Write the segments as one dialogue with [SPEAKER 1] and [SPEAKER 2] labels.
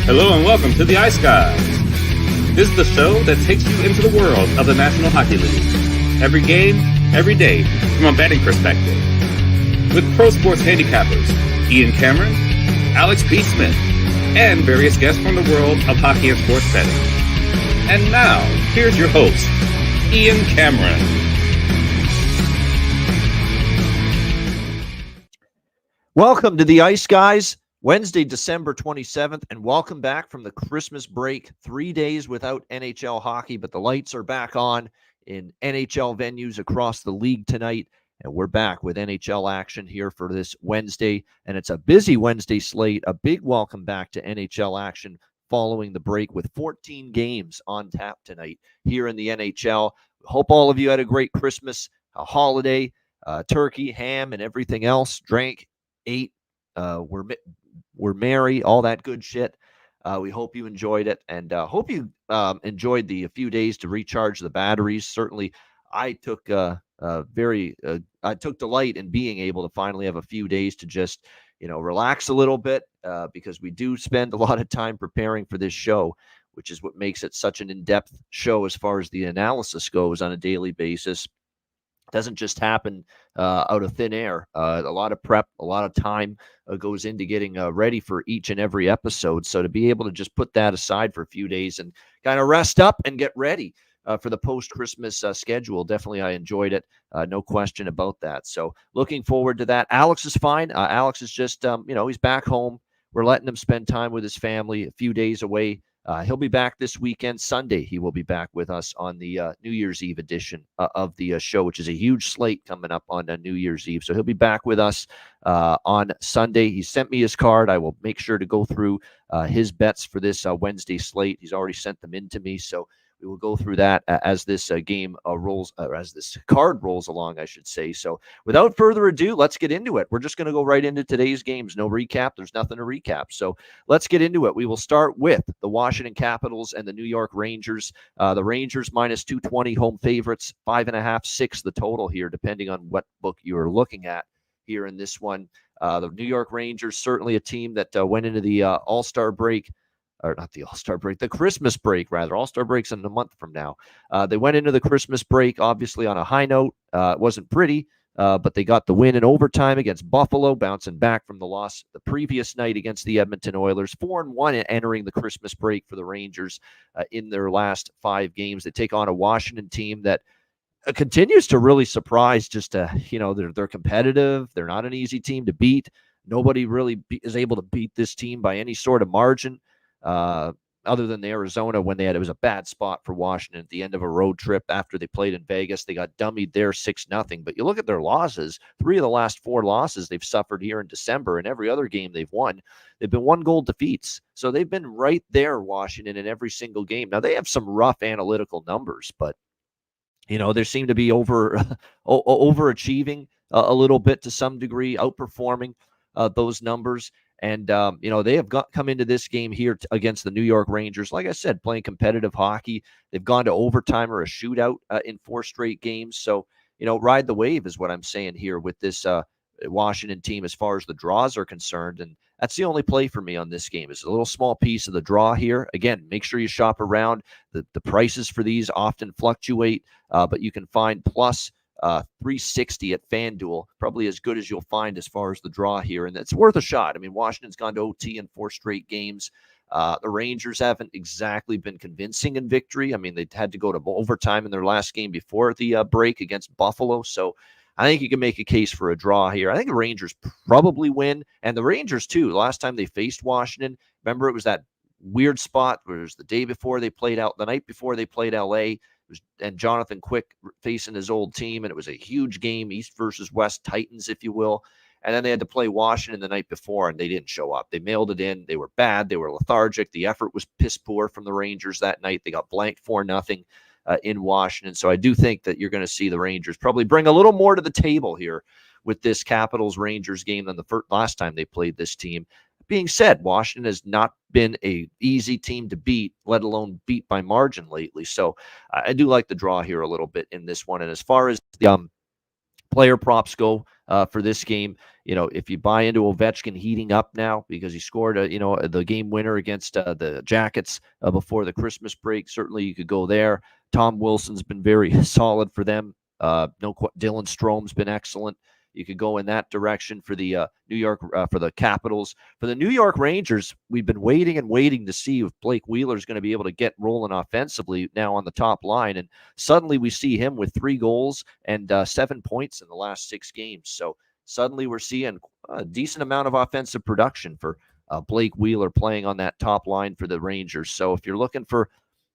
[SPEAKER 1] Hello and welcome to the Ice Guys. This is the show that takes you into the world of the National Hockey League. Every game, every day, from a betting perspective. With pro sports handicappers, Ian Cameron, Alex P. Smith, and various guests from the world of hockey and sports betting. And now, here's your host, Ian Cameron.
[SPEAKER 2] Welcome to the Ice Guys, Wednesday, December 27th, and welcome back from the Christmas break. 3 days without NHL hockey, but the lights are back on in NHL venues across the league tonight, and we're back with NHL action here for this Wednesday, and it's a busy Wednesday slate. A big welcome back to NHL action following the break with 14 games on tap tonight here in the NHL. Hope all of you had a great Christmas, a holiday, turkey, ham, and everything else. Drank, ate, we're merry, all that good shit. We hope you enjoyed it, and hope you enjoyed the few days to recharge the batteries. Certainly, I took delight in being able to finally have a few days to just relax a little bit, because we do spend a lot of time preparing for this show, which is what makes it such an in-depth show as far as the analysis goes on a daily basis. Doesn't just happen out of thin air. A lot of prep, a lot of time goes into getting ready for each and every episode. So to be able to just put that aside for a few days and kind of rest up and get ready for the post-Christmas schedule, definitely I enjoyed it. No question about that. So looking forward to that. Alex is fine. Alex is just, he's back home. We're letting him spend time with his family, a few days away. He'll be back this weekend. Sunday, he will be back with us on the New Year's Eve edition of the show, which is a huge slate coming up on New Year's Eve. So he'll be back with us on Sunday. He sent me his card. I will make sure to go through his bets for this Wednesday slate. He's already sent them in to me, so we will go through that as this game rolls, or as this card rolls along, I should say. So without further ado, let's get into it. We're just going to go right into today's games. No recap. There's nothing to recap. So let's get into it. We will start with the Washington Capitals and the New York Rangers. The Rangers minus 220 home favorites, 5.5, 6 the total here, depending on what book you are looking at here in this one. The New York Rangers, certainly a team that went into the All-Star break, or not the All-Star break, the Christmas break, rather. All-Star break's in a month from now. They went into the Christmas break, obviously, on a high note. It wasn't pretty, but they got the win in overtime against Buffalo, bouncing back from the loss the previous night against the Edmonton Oilers. 4-1 entering the Christmas break for the Rangers in their last 5 games. They take on a Washington team that continues to really surprise. Just, they're competitive. They're not an easy team to beat. Nobody really is able to beat this team by any sort of margin. Other than the Arizona, when it was a bad spot for Washington at the end of a road trip after they played in Vegas. They got dummied there 6-0. But you look at their losses, 3 of the last 4 losses they've suffered here in December, and every other game they've won, they've been 1-goal defeats. So they've been right there, Washington, in every single game. Now, they have some rough analytical numbers, but they seem to be overachieving a little bit to some degree, outperforming those numbers. And, they have come into this game here against the New York Rangers, like I said, playing competitive hockey. They've gone to overtime or a shootout in 4 straight games. So, ride the wave is what I'm saying here with this Washington team as far as the draws are concerned. And that's the only play for me on this game. It's a little small piece of the draw here. Again, make sure you shop around. The prices for these often fluctuate, but you can find plus 360 at FanDuel, probably as good as you'll find as far as the draw here, and it's worth a shot. I mean, Washington's gone to OT in 4 straight games. The Rangers haven't exactly been convincing in victory. I mean, they had to go to overtime in their last game before the break against Buffalo, so I think you can make a case for a draw here. I think the Rangers probably win, and the Rangers too. The last time they faced Washington, remember, it was that weird spot where it was the day before they played the night before they played LA. And Jonathan Quick facing his old team, and it was a huge game, East versus West Titans, if you will. And then they had to play Washington the night before, and they didn't show up. They mailed it in. They were bad. They were lethargic. The effort was piss poor from the Rangers that night. They got blanked 4-0 in Washington. So I do think that you're going to see the Rangers probably bring a little more to the table here with this Capitals-Rangers game than the last time they played this team. Being said, Washington has not been a easy team to beat, let alone beat by margin lately. So I do like the draw here a little bit in this one. And as far as the player props go, for this game. If you buy into Ovechkin heating up now because he scored the game winner against the Jackets before the Christmas break, certainly you could go there. Tom Wilson's been very solid for them. Dylan Strome's been excellent. You could go in that direction for the New York for the Capitals. For the New York Rangers, we've been waiting to see if Blake Wheeler's going to be able to get rolling offensively now on the top line, and suddenly we see him with 3 goals and 7 points in the last 6 games. So suddenly we're seeing a decent amount of offensive production for Blake Wheeler playing on that top line for the Rangers. So if you're looking for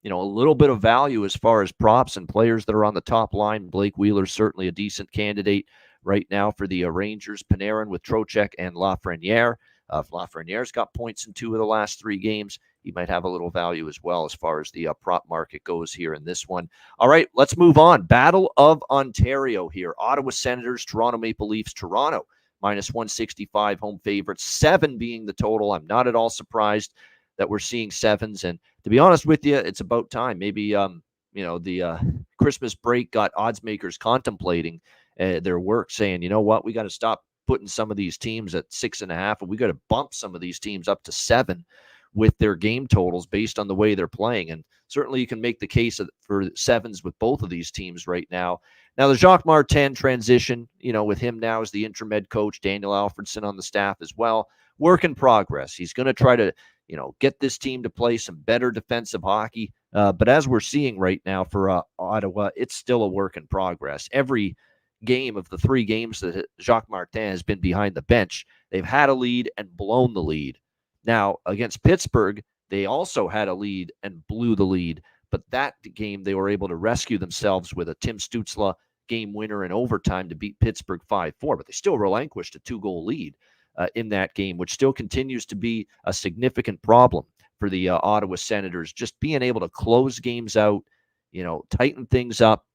[SPEAKER 2] a little bit of value as far as props and players that are on the top line, Blake Wheeler's certainly a decent candidate right now for the Rangers. Panarin with Trocheck and Lafreniere. If Lafreniere's got points in 2 of the last 3 games, he might have a little value as well as far as the prop market goes here in this one. All right, let's move on. Battle of Ontario here. Ottawa Senators, Toronto Maple Leafs. Toronto -165 home favorites, 7 being the total. I'm not at all surprised that we're seeing 7s. And to be honest with you, it's about time. Maybe the Christmas break got odds makers contemplating their work, saying, you know what, we got to stop putting some of these teams at 6.5, and we got to bump some of these teams up to 7 with their game totals based on the way they're playing. And certainly you can make the case for 7s with both of these teams right now. Now, the Jacques Martin transition, with him now as the interim head coach, Daniel Alfredson on the staff as well, work in progress. He's going to try to, get this team to play some better defensive hockey. But as we're seeing right now for Ottawa, it's still a work in progress. Every game of the 3 games that Jacques Martin has been behind the bench, they've had a lead and blown the lead. Now, against Pittsburgh, they also had a lead and blew the lead. But that game, they were able to rescue themselves with a Tim Stützle game winner in overtime to beat Pittsburgh 5-4. But they still relinquished a 2-goal lead in that game, which still continues to be a significant problem for the Ottawa Senators. Just being able to close games out, tighten things up,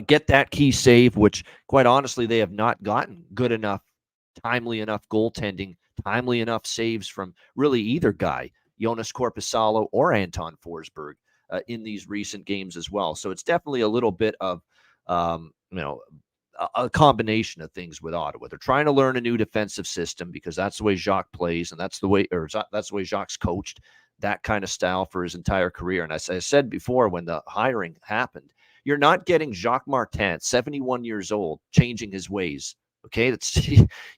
[SPEAKER 2] get that key save, which quite honestly, they have not gotten good enough, timely enough goaltending, timely enough saves from really either guy, Jonas Korpisalo or Anton Forsberg, in these recent games as well. So it's definitely a little bit of, a combination of things with Ottawa. They're trying to learn a new defensive system because that's the way Jacques plays, and that's the way Jacques coached that kind of style for his entire career. And as I said before, when the hiring happened, you're not getting Jacques Martin, 71 years old, changing his ways. Okay,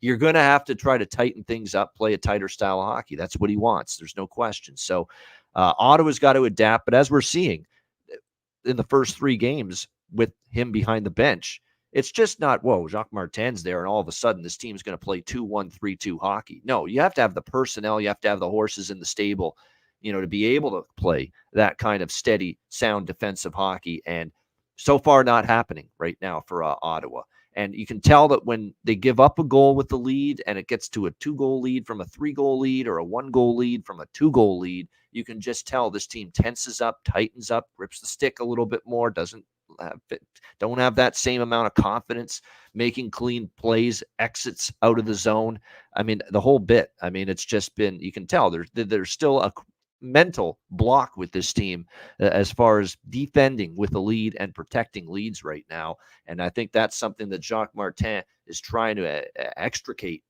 [SPEAKER 2] you're going to have to try to tighten things up, play a tighter style of hockey. That's what he wants. There's no question. So Ottawa's got to adapt. But as we're seeing in the first 3 games with him behind the bench, it's just not, whoa, Jacques Martin's there, and all of a sudden this team's going to play 2-1-3-2 hockey. No, you have to have the personnel. You have to have the horses in the stable, to be able to play that kind of steady, sound defensive hockey. And so far, not happening right now for Ottawa. And you can tell that when they give up a goal with the lead and it gets to a 2-goal lead from a 3-goal lead or a 1-goal lead from a 2-goal lead, you can just tell this team tenses up, tightens up, grips the stick a little bit more, don't have that same amount of confidence, making clean plays, exits out of the zone. I mean, the whole bit. I mean, it's just been, you can tell there's still a mental block with this team as far as defending with the lead and protecting leads right now. And I think that's something that Jacques Martin is trying to extricate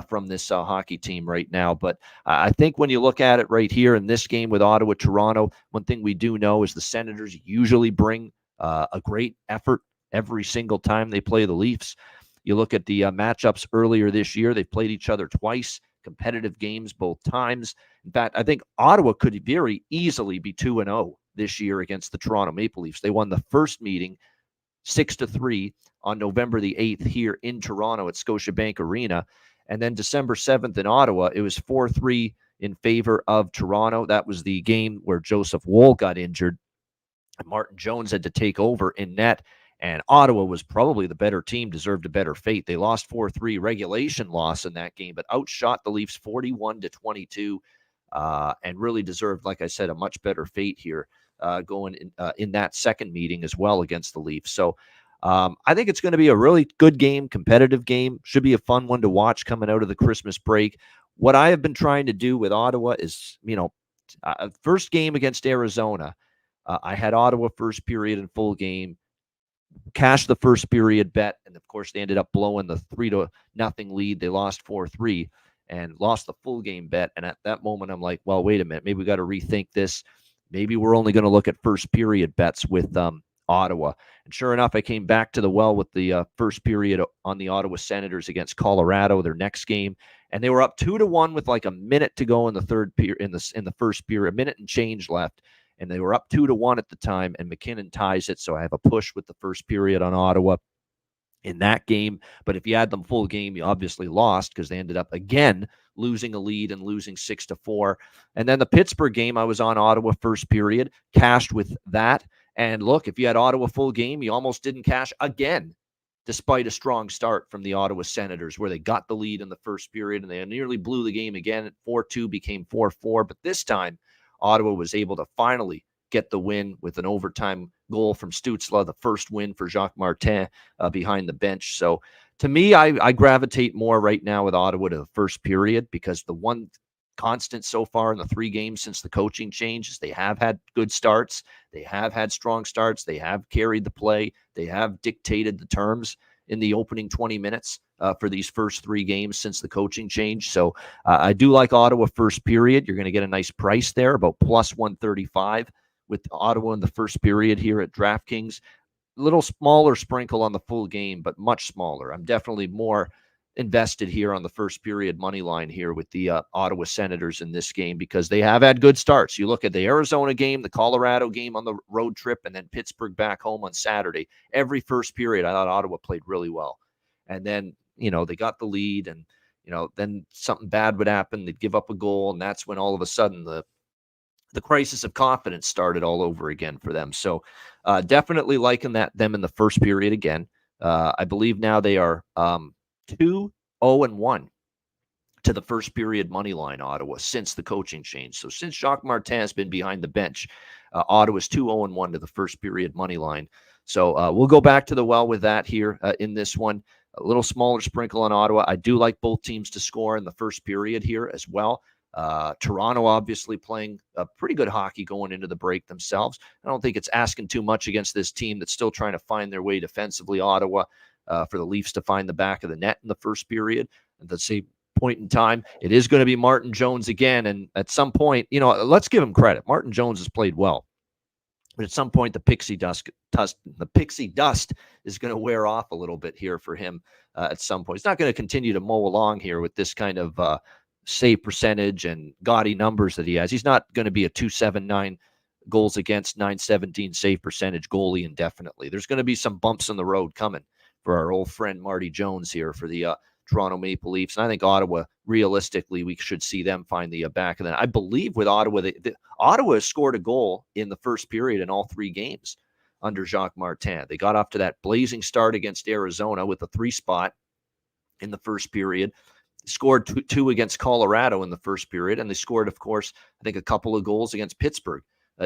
[SPEAKER 2] from this hockey team right now. But I think when you look at it right here in this game with Ottawa, Toronto, one thing we do know is the Senators usually bring a great effort every single time they play the Leafs. You look at the matchups earlier this year, they've played each other twice, competitive games both times. In fact, I think Ottawa could very easily be 2-0 this year against the Toronto Maple Leafs. They won the first meeting 6-3 on November the 8th here in Toronto at Scotiabank Arena. And then December 7th in Ottawa, it was 4-3 in favor of Toronto. That was the game where Joseph Woll got injured. Martin Jones had to take over in net, and Ottawa was probably the better team, deserved a better fate. They lost 4-3 regulation loss in that game, but outshot the Leafs 41-22, and really deserved, like I said, a much better fate here going in that second meeting as well against the Leafs. So I think it's going to be a really good game, competitive game. Should be a fun one to watch coming out of the Christmas break. What I have been trying to do with Ottawa is, first game against Arizona, I had Ottawa first period and full game. cashed the first period bet, and of course they ended up blowing the 3-0 lead. They lost 4-3 and lost the full game bet. And at that moment, I'm like, well, wait a minute, maybe we got to rethink this. Maybe we're only going to look at first period bets with Ottawa. And sure enough, I came back to the well with the first period on the Ottawa Senators against Colorado, their next game, and they were up 2-1 with like a minute to go in the third period, in the first period, a minute and change left. And they were up 2-1 at the time, and McKinnon ties it. So I have a push with the first period on Ottawa in that game. But if you add them full game, you obviously lost because they ended up again losing a lead and losing 6-4. And then the Pittsburgh game, I was on Ottawa first period, cashed with that. And look, if you had Ottawa full game, you almost didn't cash again, despite a strong start from the Ottawa Senators, where they got the lead in the first period and they nearly blew the game again. At 4-2 became 4-4. But this time, Ottawa was able to finally get the win with an overtime goal from Stützle, the first win for Jacques Martin behind the bench. So to me, I gravitate more right now with Ottawa to the first period, because the one constant so far in the 3 games since the coaching change is they have had good starts. They have had strong starts. They have carried the play. They have dictated the terms in the opening 20 minutes for these first 3 games since the coaching change. So I do like Ottawa first period. You're going to get a nice price there, about plus 135 with Ottawa in the first period here at DraftKings. A little smaller sprinkle on the full game, but much smaller. I'm definitely more invested here on the first period money line here with the Ottawa Senators in this game, because they have had good starts. You look at the Arizona game, the Colorado game on the road trip, and then Pittsburgh back home on Saturday. Every first period, I thought Ottawa played really well. And then, they got the lead, and, then something bad would happen. They'd give up a goal, and that's when all of a sudden the crisis of confidence started all over again for them. So definitely liking them in the first period again. I believe now they are 2-0-1 to the first period money line, Ottawa, since the coaching change. So since Jacques Martin has been behind the bench, Ottawa's 2-0-1 to the first period money line. So we'll go back to the well with that here in this one. A little smaller sprinkle on Ottawa. I do like both teams to score in the first period here as well. Toronto obviously playing a pretty good hockey going into the break themselves. I don't think it's asking too much against this team that's still trying to find their way defensively, Ottawa, for the Leafs to find the back of the net in the first period. At the same point in time, it is going to be Martin Jones again. And at some point, let's give him credit. Martin Jones has played well. But at some point, the pixie dust is going to wear off a little bit here for him at some point. He's not going to continue to mow along here with this kind of save percentage and gaudy numbers that he has. He's not going to be a 279 goals against, 917 save percentage goalie indefinitely. There's going to be some bumps in the road coming for our old friend Marty Jones here for the Toronto Maple Leafs. And I think Ottawa, realistically, we should see them find the back of that. I believe with Ottawa, Ottawa has scored a goal in the first period in all 3 games under Jacques Martin. They got off to that blazing start against Arizona with a 3 spot in the first period. Scored 2 against Colorado in the first period, and they scored, of course, I think a couple of goals against Pittsburgh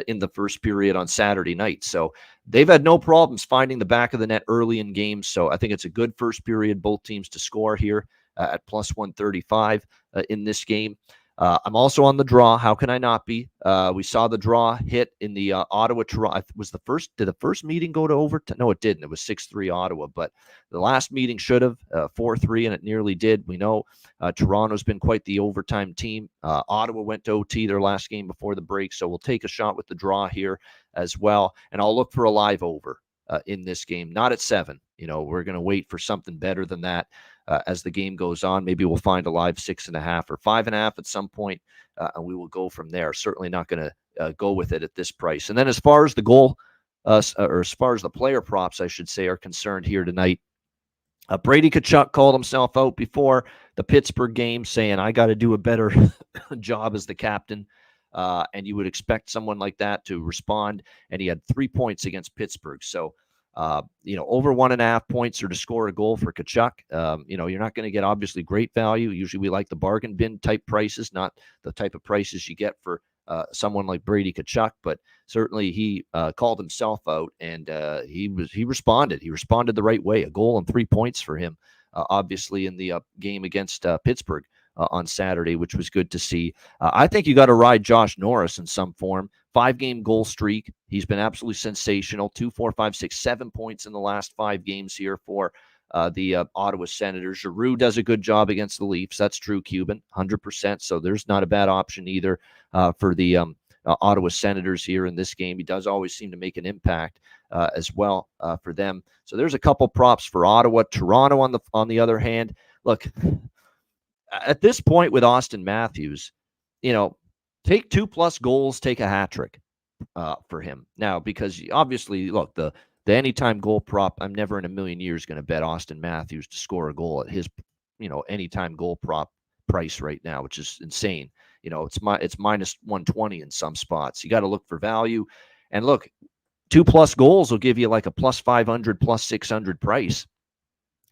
[SPEAKER 2] in the first period on Saturday night. So they've had no problems finding the back of the net early in games. So I think it's a good first period, both teams to score here at plus 135 in this game. I'm also on the draw. How can I not be? We saw the draw hit in the Ottawa-Toronto. Did the first meeting go to overtime? No, it didn't. It was 6-3 Ottawa, but the last meeting should have 4-3, and it nearly did. We know Toronto's been quite the overtime team. Ottawa went to OT their last game before the break, so we'll take a shot with the draw here as well, and I'll look for a live over in this game, not at 7. We're going to wait for something better than that. As the game goes on, maybe we'll find a live 6.5 or 5.5 at some point, and we will go from there. Certainly not going to go with it at this price. And then as far as the goal, or as far as the player props, I should say, are concerned here tonight, Brady Tkachuk called himself out before the Pittsburgh game, saying, I got to do a better job as the captain. And you would expect someone like that to respond. And he had 3 points against Pittsburgh. So, over 1.5 points or to score a goal for Tkachuk. You're not going to get obviously great value. Usually we like the bargain bin type prices, not the type of prices you get for someone like Brady Tkachuk, but certainly he called himself out, and he responded. He responded the right way. A goal and 3 points for him, obviously in the game against Pittsburgh on Saturday, which was good to see. I think you got to ride Josh Norris in some form 5-game goal streak. He's been absolutely sensational. 2, 4, 5, 6, 7 points in the last 5 games here for the Ottawa Senators. Giroux does a good job against the Leafs. That's true, Cuban, 100%. So there's not a bad option either for the Ottawa Senators here in this game. He does always seem to make an impact as well for them. So there's a couple props for Ottawa. Toronto, on the other hand, look, at this point with Austin Matthews, take 2+ goals, take a hat trick for him now, because obviously, look, the anytime goal prop, I'm never in a million years going to bet Austin Matthews to score a goal at his anytime goal prop price right now, which is insane. It's minus 120 in some spots. You got to look for value, and look, 2+ goals will give you like a plus 500, plus 600 price.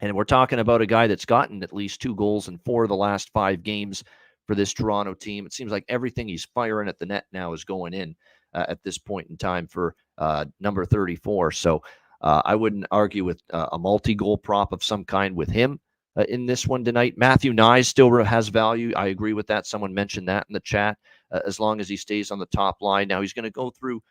[SPEAKER 2] And we're talking about a guy that's gotten at least 2 goals in 4 of the last 5 games for this Toronto team. It seems like everything he's firing at the net now is going in at this point in time for number 34. So I wouldn't argue with a multi-goal prop of some kind with him in this one tonight. Matthew Nye still has value. I agree with that. Someone mentioned that in the chat. As long as he stays on the top line. Now he's going to go through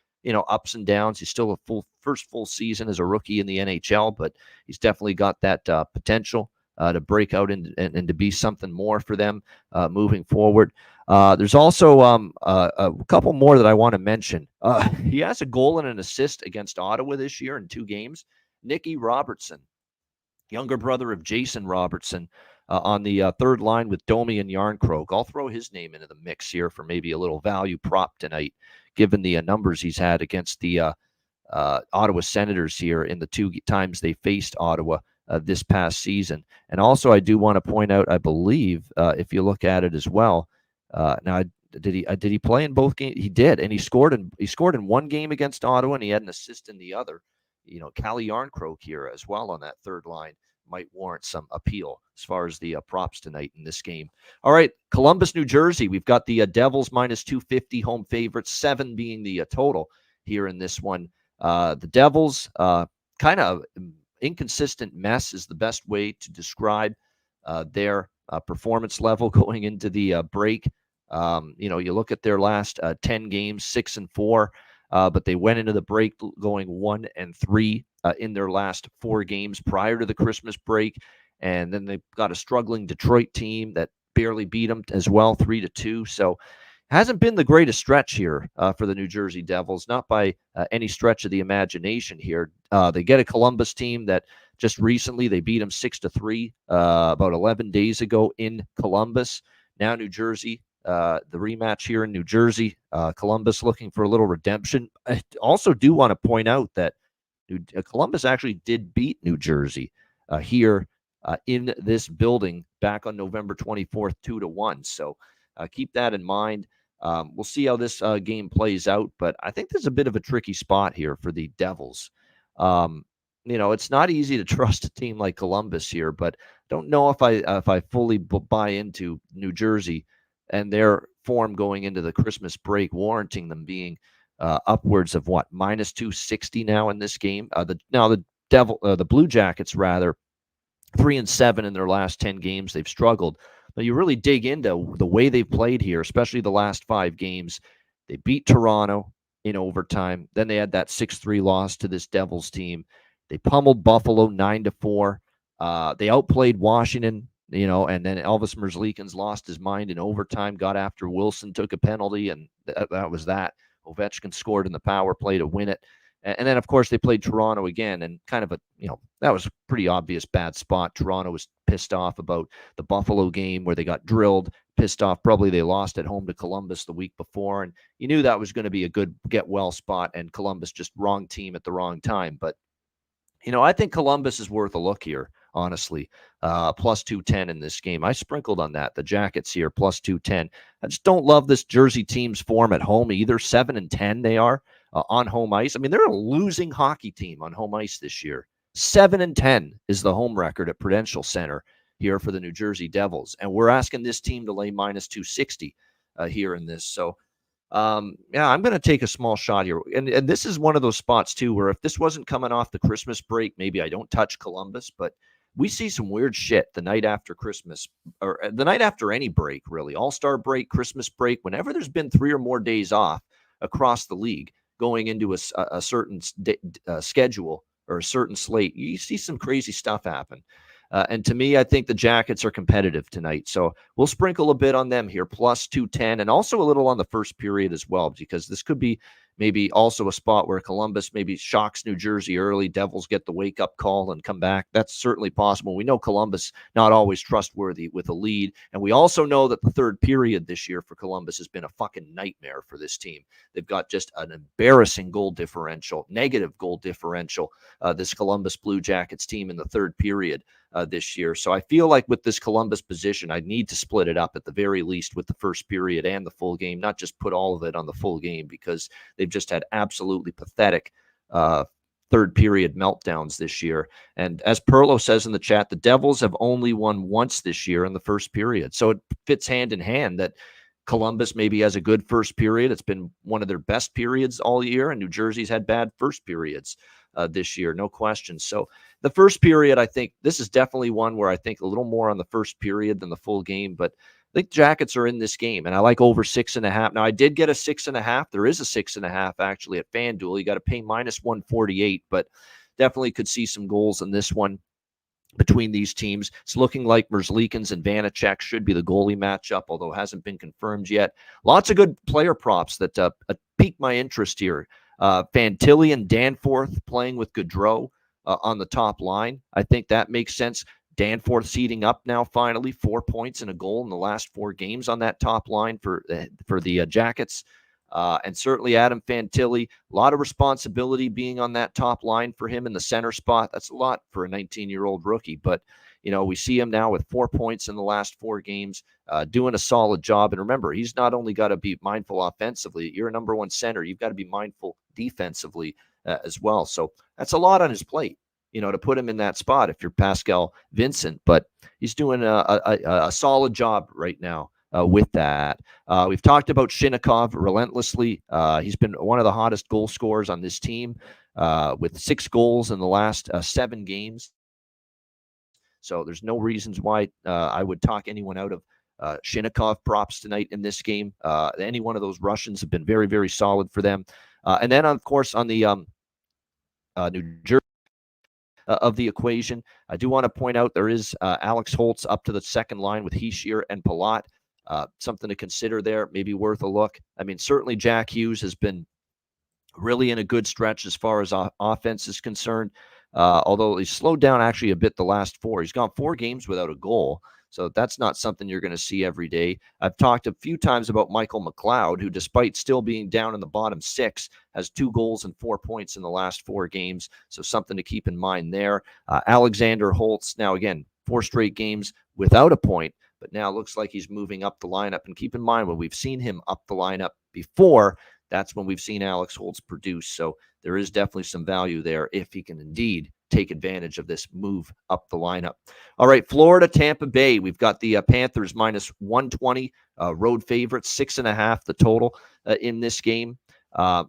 [SPEAKER 2] ups and downs. He's still a first full season as a rookie in the NHL, but he's definitely got that potential to break out and to be something more for them moving forward. There's also a couple more that I want to mention. He has a goal and an assist against Ottawa this year in 2 games. Nicky Robertson, younger brother of Jason Robertson, on the third line with Domi and Yarncroke. I'll throw his name into the mix here for maybe a little value prop tonight, given the numbers he's had against the Ottawa Senators here in the 2 times they faced Ottawa this past season. And also, I do want to point out, I believe, if you look at it as well, now did he play in both games? He did, and he scored in 1 game against Ottawa, and he had an assist in the other. Calle Yarncroke here as well on that third line might warrant some appeal as far as the props tonight in this game. All right, Columbus, New Jersey. We've got the Devils minus 250 home favorites, 7 being the total here in this one. The Devils, kind of inconsistent mess is the best way to describe their performance level going into the break. You look at their last 10 games, 6-4, but they went into the break going 1-3 in their last 4 games prior to the Christmas break. And then they've got a struggling Detroit team that barely beat them as well, 3-2. So hasn't been the greatest stretch here for the New Jersey Devils, not by any stretch of the imagination here. They get a Columbus team that just recently they beat them 6-3 about 11 days ago in Columbus. Now New Jersey, the rematch here in New Jersey. Columbus looking for a little redemption. I also do want to point out that Columbus actually did beat New Jersey here in this building back on November 24th, 2-1. So keep that in mind. We'll see how this game plays out, but I think there's a bit of a tricky spot here for the Devils. It's not easy to trust a team like Columbus here, but don't know if I fully buy into New Jersey and their form going into the Christmas break, warranting them being upwards of minus 260 now in this game. The Blue Jackets, rather, 3-7 in their last 10 games. They've struggled. But you really dig into the way they've played here, especially the last 5 games. They beat Toronto in overtime. Then they had that 6-3 loss to this Devils team. They pummeled Buffalo 9-4. They outplayed Washington, and then Elvis Merzlikins lost his mind in overtime, got after Wilson, took a penalty, and that was that. Ovechkin scored in the power play to win it. And then, of course, they played Toronto again, and kind of that was a pretty obvious bad spot. Toronto was pissed off about the Buffalo game where they got drilled, pissed off. Probably they lost at home to Columbus the week before, and you knew that was going to be a good get-well spot, and Columbus just wrong team at the wrong time. But, I think Columbus is worth a look here, honestly. Plus 210 in this game. I sprinkled on that. The Jackets here, plus 210. I just don't love this Jersey team's form at home either. 7-10 they are. On home ice. I mean, they're a losing hockey team on home ice this year. 7-10 is the home record at Prudential Center here for the New Jersey Devils. And we're asking this team to lay minus 260 here in this. So, I'm going to take a small shot here. And this is one of those spots, too, where if this wasn't coming off the Christmas break, maybe I don't touch Columbus. But we see some weird shit the night after Christmas, or the night after any break, really. All-Star break, Christmas break, whenever there's been 3 or more days off, across the league going into a certain schedule or a certain slate. You see some crazy stuff happen. And to me, I think the Jackets are competitive tonight. So we'll sprinkle a bit on them here, plus 210, and also a little on the first period as well, because this could be maybe also a spot where Columbus maybe shocks New Jersey early. Devils get the wake-up call and come back. That's certainly possible. We know Columbus not always trustworthy with a lead, and we also know that the third period this year for Columbus has been a fucking nightmare for this team. They've got just an embarrassing goal differential, negative goal differential, this Columbus Blue Jackets team in the third period this year. So I feel like with this Columbus position, I need to split it up at the very least with the first period and the full game, not just put all of it on the full game, because they've just had absolutely pathetic third period meltdowns this year. And as Perlo says in the chat, the Devils have only won once this year in the first period. So it fits hand in hand that Columbus maybe has a good first period. It's been one of their best periods all year, and New Jersey's had bad first periods this year, no question. So the first period, I think this is definitely one where I think a little more on the first period than the full game, but I think Jackets are in this game, and I like over 6.5. Now, I did get a 6.5. There is a 6.5 actually at FanDuel. You got to pay minus 148, but definitely could see some goals in this one between these teams. It's looking like Merzlikins and Vanacek should be the goalie matchup, although it hasn't been confirmed yet. Lots of good player props that piqued my interest here. Fantilli and Danforth playing with Gaudreau on the top line. I think that makes sense. Danforth seating up now, finally, 4 points and a goal in the last 4 games on that top line for the Jackets. And certainly Adam Fantilli, a lot of responsibility being on that top line for him in the center spot. That's a lot for a 19-year-old rookie. But, we see him now with 4 points in the last 4 games, doing a solid job. And remember, he's not only got to be mindful offensively. You're a number one center. You've got to be mindful defensively as well. So that's a lot on his plate, to put him in that spot if you're Pascal Vincent. But he's doing a solid job right now with that. We've talked about Shinnikov relentlessly. He's been one of the hottest goal scorers on this team with 6 goals in the last 7 games. So there's no reasons why I would talk anyone out of Shinnikov props tonight in this game. Any one of those Russians have been very, very solid for them. And then, of course, on the New Jersey of the equation, I do want to point out there is Alex Holtz up to the second line with Hischier and Palat. Something to consider there, maybe worth a look. I mean, certainly Jack Hughes has been really in a good stretch as far as offense is concerned, although he's slowed down actually a bit the last 4. He's gone 4 games without a goal, so that's not something you're going to see every day. I've talked a few times about Michael McLeod, who, despite still being down in the bottom 6, has 2 goals and 4 points in the last 4 games, so something to keep in mind there. Alexander Holtz, now again, 4 straight games without a point, but now looks like he's moving up the lineup. And keep in mind, when we've seen him up the lineup before, that's when we've seen Alex Holtz produce. So there is definitely some value there if he can indeed take advantage of this move up the lineup. All right, Florida, Tampa Bay. We've got the Panthers minus 120, road favorites, 6.5 the total in this game.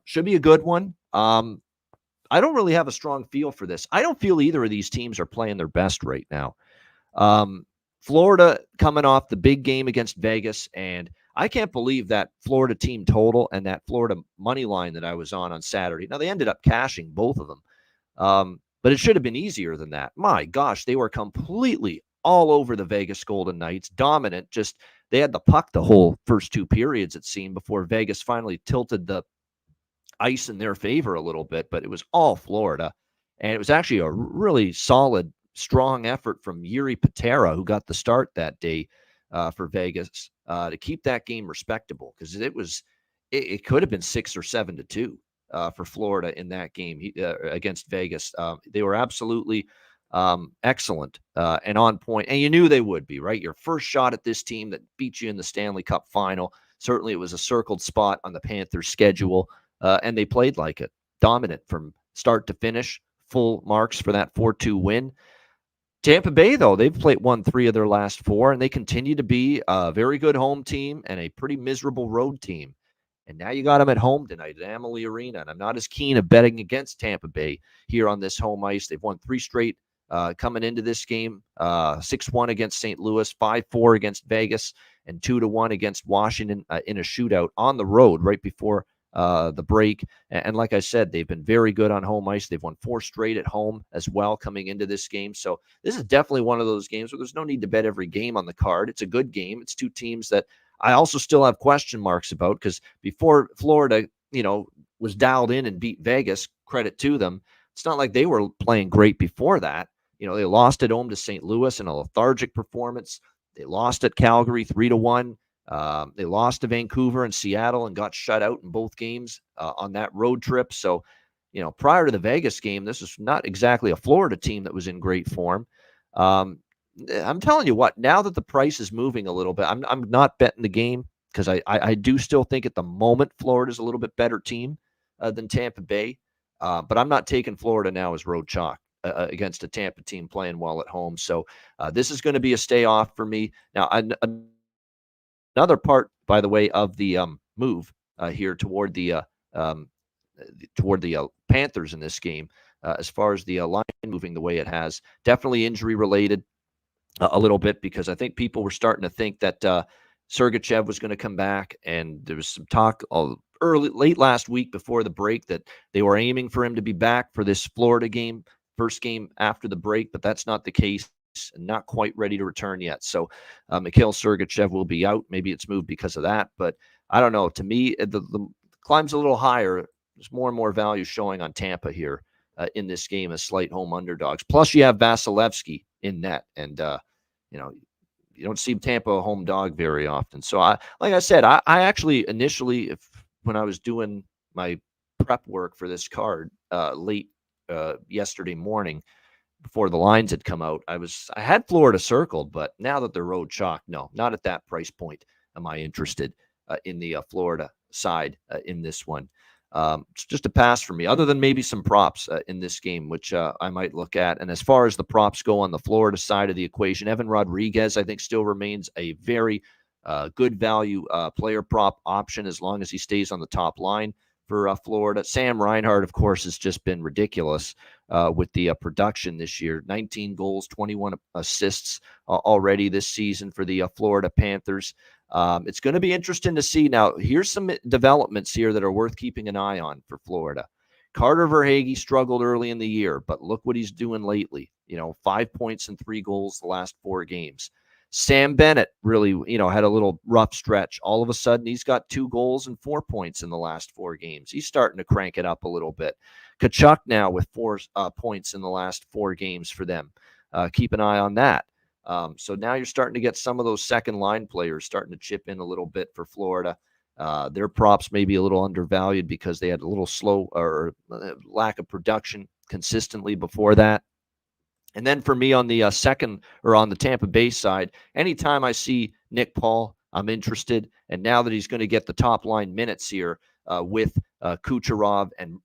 [SPEAKER 2] Should be a good one. I don't really have a strong feel for this. I don't feel either of these teams are playing their best right now. Florida coming off the big game against Vegas, and I can't believe that Florida team total and that Florida money line that I was on Saturday. Now, they ended up cashing both of them, but it should have been easier than that. My gosh, they were completely all over the Vegas Golden Knights, dominant. Just they had the puck the whole first 2 periods, it seemed, before Vegas finally tilted the ice in their favor a little bit, but it was all Florida. And it was actually a really solid, strong effort from Yuri Patera, who got the start that day for Vegas, to keep that game respectable, because it could have been 6 or 7-2 for Florida in that game against Vegas. They were absolutely excellent and on point, and you knew they would be, right? Your first shot at this team that beat you in the Stanley Cup final. Certainly it was a circled spot on the Panthers schedule, and they played like it, dominant from start to finish, full marks for that 4-2 win. Tampa Bay, though, they've won 3 of their last 4, and they continue to be a very good home team and a pretty miserable road team. And now you got them at home tonight at Amalie Arena, and I'm not as keen of betting against Tampa Bay here on this home ice. They've won 3 straight coming into this game, 6-1 against St. Louis, 5-4 against Vegas, and 2-1 against Washington in a shootout on the road right before the break. And like I said, they've been very good on home ice. They've won 4 straight at home as well coming into this game. So this is definitely one of those games where there's no need to bet every game on the card. It's a good game. It's two teams that I also still have question marks about, because before Florida, was dialed in and beat Vegas, credit to them, it's not like they were playing great before that. They lost at home to St. Louis in a lethargic performance. They lost at Calgary 3-1. They lost to Vancouver and Seattle and got shut out in both games on that road trip. So, prior to the Vegas game, this is not exactly a Florida team that was in great form. I'm telling you what, now that the price is moving a little bit, I'm not betting the game, because I do still think at the moment Florida's a little bit better team than Tampa Bay. But I'm not taking Florida now as road chalk against a Tampa team playing well at home. So this is going to be a stay off for me. Now, another part, by the way, of the move here toward the Panthers in this game, as far as the line moving the way it has, definitely injury related a little bit, because I think people were starting to think that Sergachev was going to come back, and there was some talk late last week before the break that they were aiming for him to be back for this Florida game, first game after the break, but that's not the case. Not quite ready to return yet. So Mikhail Sergachev will be out. Maybe it's moved because of that, but I don't know. To me, the climb's a little higher. There's more and more value showing on Tampa here in this game as slight home underdogs. Plus, you have Vasilevsky in net, and you don't see Tampa a home dog very often. So like I said, I actually initially, when I was doing my prep work for this card late yesterday morning, before the lines had come out, I had Florida circled, but now that they're road chalk, no, not at that price point am I interested in the Florida side in this one. It's just a pass for me, other than maybe some props in this game, which I might look at. And as far as the props go on the Florida side of the equation, Evan Rodriguez, I think, still remains a very good value player prop option as long as he stays on the top line for Florida. Sam Reinhart, of course, has just been ridiculous with the production this year. 19 goals, 21 assists already this season for the Florida Panthers. It's going to be interesting to see. Now, here's some developments here that are worth keeping an eye on for Florida. Carter Verhaeghe struggled early in the year, but look what he's doing lately. 5 points and 3 goals the last 4 games. Sam Bennett really, had a little rough stretch. All of a sudden, he's got 2 goals and 4 points in the last 4 games. He's starting to crank it up a little bit. Tkachuk now with 4 points in the last 4 games for them. Keep an eye on that. So now you're starting to get some of those second line players starting to chip in a little bit for Florida. Their props may be a little undervalued because they had a little slow or lack of production consistently before that. And then for me on the on the Tampa Bay side, anytime I see Nick Paul, I'm interested. And now that he's going to get the top line minutes here with Kucherov and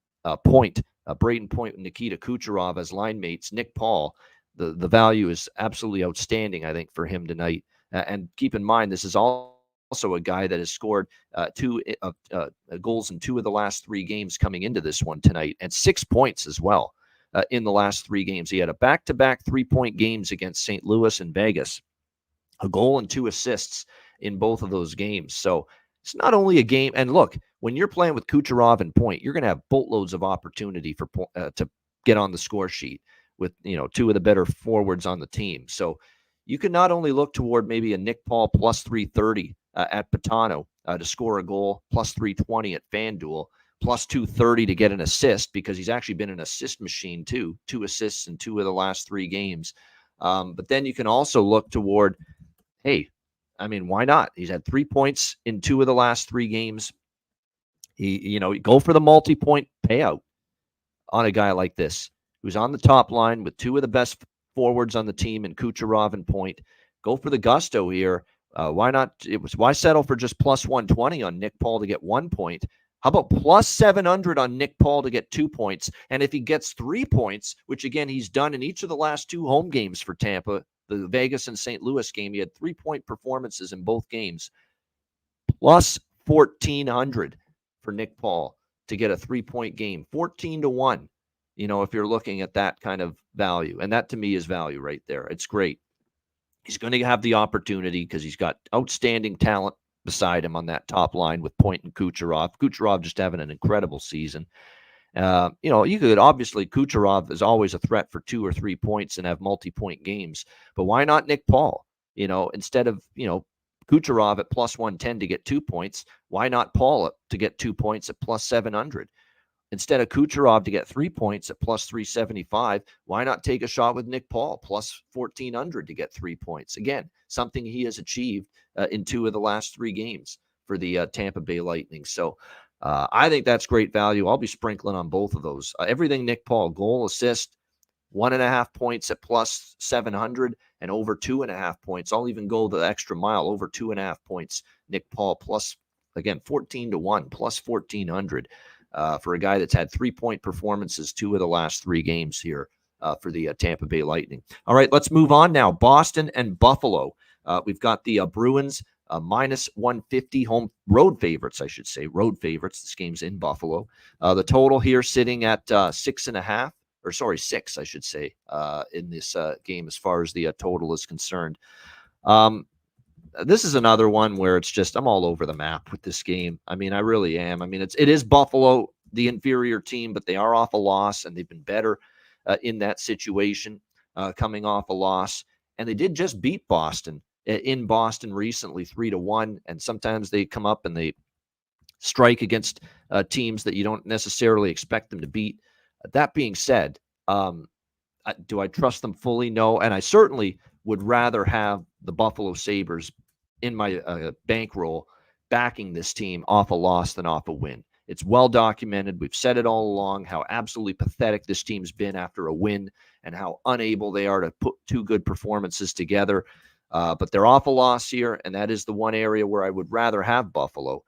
[SPEAKER 2] Braden Point and Nikita Kucherov as line mates, Nick Paul, the value is absolutely outstanding, I think, for him tonight. And keep in mind, this is also a guy that has scored 2 goals in 2 of the last 3 games coming into this one tonight, and 6 points as well. In the last 3 games. He had a back-to-back 3-point games against St. Louis and Vegas, a goal and 2 assists in both of those games. So it's not only a game. And look, when you're playing with Kucherov and Point, you're going to have boatloads of opportunity for to get on the score sheet with 2 of the better forwards on the team. So you can not only look toward maybe a Nick Paul plus 330 at Patano to score a goal, plus 320 at FanDuel, plus 230 to get an assist, because he's actually been an assist machine too. 2 assists in 2 of the last 3 games. But then you can also look toward, hey, I mean, why not? He's had 3 points in 2 of the last 3 games. He, go for the multi-point payout on a guy like this, who's on the top line with 2 of the best forwards on the team in Kucherov and Point. Go for the gusto here. Why not? Why settle for just plus 120 on Nick Paul to get 1 point? How about plus 700 on Nick Paul to get 2 points? And if he gets 3 points, which again he's done in each of the last 2 home games for Tampa, the Vegas and St. Louis game, he had 3-point performances in both games. Plus 1,400 for Nick Paul to get a 3-point game. 14-1, if you're looking at that kind of value. And that to me is value right there. It's great. He's going to have the opportunity because he's got outstanding talent beside him on that top line with Point and Kucherov. Kucherov just having an incredible season. You could obviously, Kucherov is always a threat for 2 or 3 points and have multi-point games, but why not Nick Paul? Instead of, Kucherov at plus 110 to get 2 points, why not Paul to get 2 points at plus 700? Instead of Kucherov to get 3 points at plus 375, why not take a shot with Nick Paul plus 1,400 to get 3 points? Again, something he has achieved in 2 of the last 3 games for the Tampa Bay Lightning. So I think that's great value. I'll be sprinkling on both of those. Everything Nick Paul, goal, assist, 1.5 points at plus 700 and over 2.5 points. I'll even go the extra mile, over 2.5 points. Nick Paul plus, again, 14-1, plus 1,400 for a guy that's had 3-point performances 2 of the last 3 games here for the Tampa Bay Lightning. All right, let's move on now. Boston and Buffalo. We've got the Bruins minus 150 home road favorites, I should say. Road favorites. This game's in Buffalo. The total here sitting at 6.5. Or sorry, 6, I should say, in this game as far as the total is concerned. This is another one where it's just, I'm all over the map with this game. I mean, I really am. I mean, it is Buffalo, the inferior team, but they are off a loss, and they've been better in that situation, coming off a loss. And they did just beat Boston in Boston recently, 3-1. And sometimes they come up and they strike against teams that you don't necessarily expect them to beat. That being said, do I trust them fully? No. And I certainly would rather have the Buffalo Sabres in my bankroll backing this team off a loss than off a win. It's well documented. We've said it all along, how absolutely pathetic this team's been after a win and how unable they are to put 2 good performances together. But they're off a loss here, and that is the one area where I would rather have Buffalo.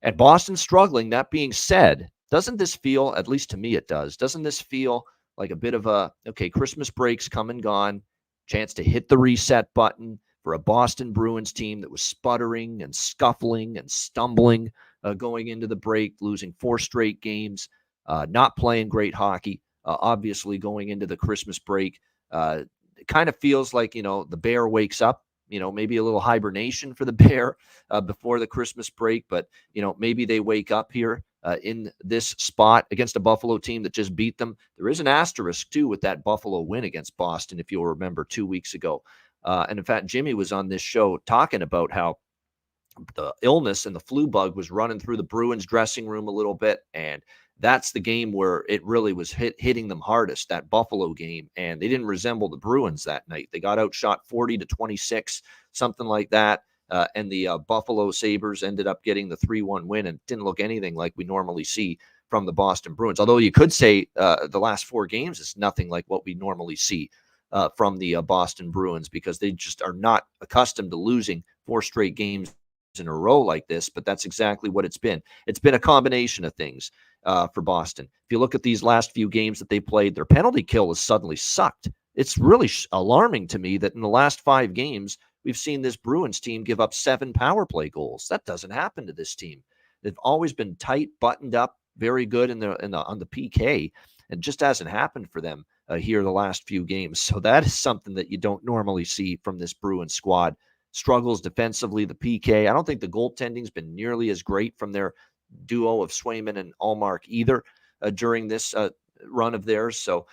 [SPEAKER 2] And Boston's struggling. That being said, doesn't this feel, at least to me it does, doesn't this feel like a bit of a, okay, Christmas break's come and gone, chance to hit the reset button for a Boston Bruins team that was sputtering and scuffling and stumbling going into the break, losing 4 straight games, not playing great hockey, obviously going into the Christmas break. It kind of feels like, the bear wakes up, maybe a little hibernation for the bear before the Christmas break, but, maybe they wake up here in this spot against a Buffalo team that just beat them. There is an asterisk, too, with that Buffalo win against Boston, if you'll remember 2 weeks ago. And in fact, Jimmy was on this show talking about how the illness and the flu bug was running through the Bruins dressing room a little bit. And that's the game where it really was hitting them hardest, that Buffalo game. And they didn't resemble the Bruins that night. They got outshot 40-26, something like that. And the Buffalo Sabres ended up getting the 3-1 win, and didn't look anything like we normally see from the Boston Bruins. Although you could say the last 4 games is nothing like what we normally see from the Boston Bruins, because they just are not accustomed to losing 4 straight games in a row like this. But that's exactly what it's been. It's been a combination of things for Boston. If you look at these last few games that they played, their penalty kill has suddenly sucked. It's really alarming to me that in the last 5 games, we've seen this Bruins team give up 7 power play goals. That doesn't happen to this team. They've always been tight, buttoned up, very good on the PK, and just hasn't happened for them here the last few games. So that is something that you don't normally see from this Bruins squad. Struggles defensively, the PK. I don't think the goaltending's been nearly as great from their duo of Swayman and Allmark either during this run of theirs. So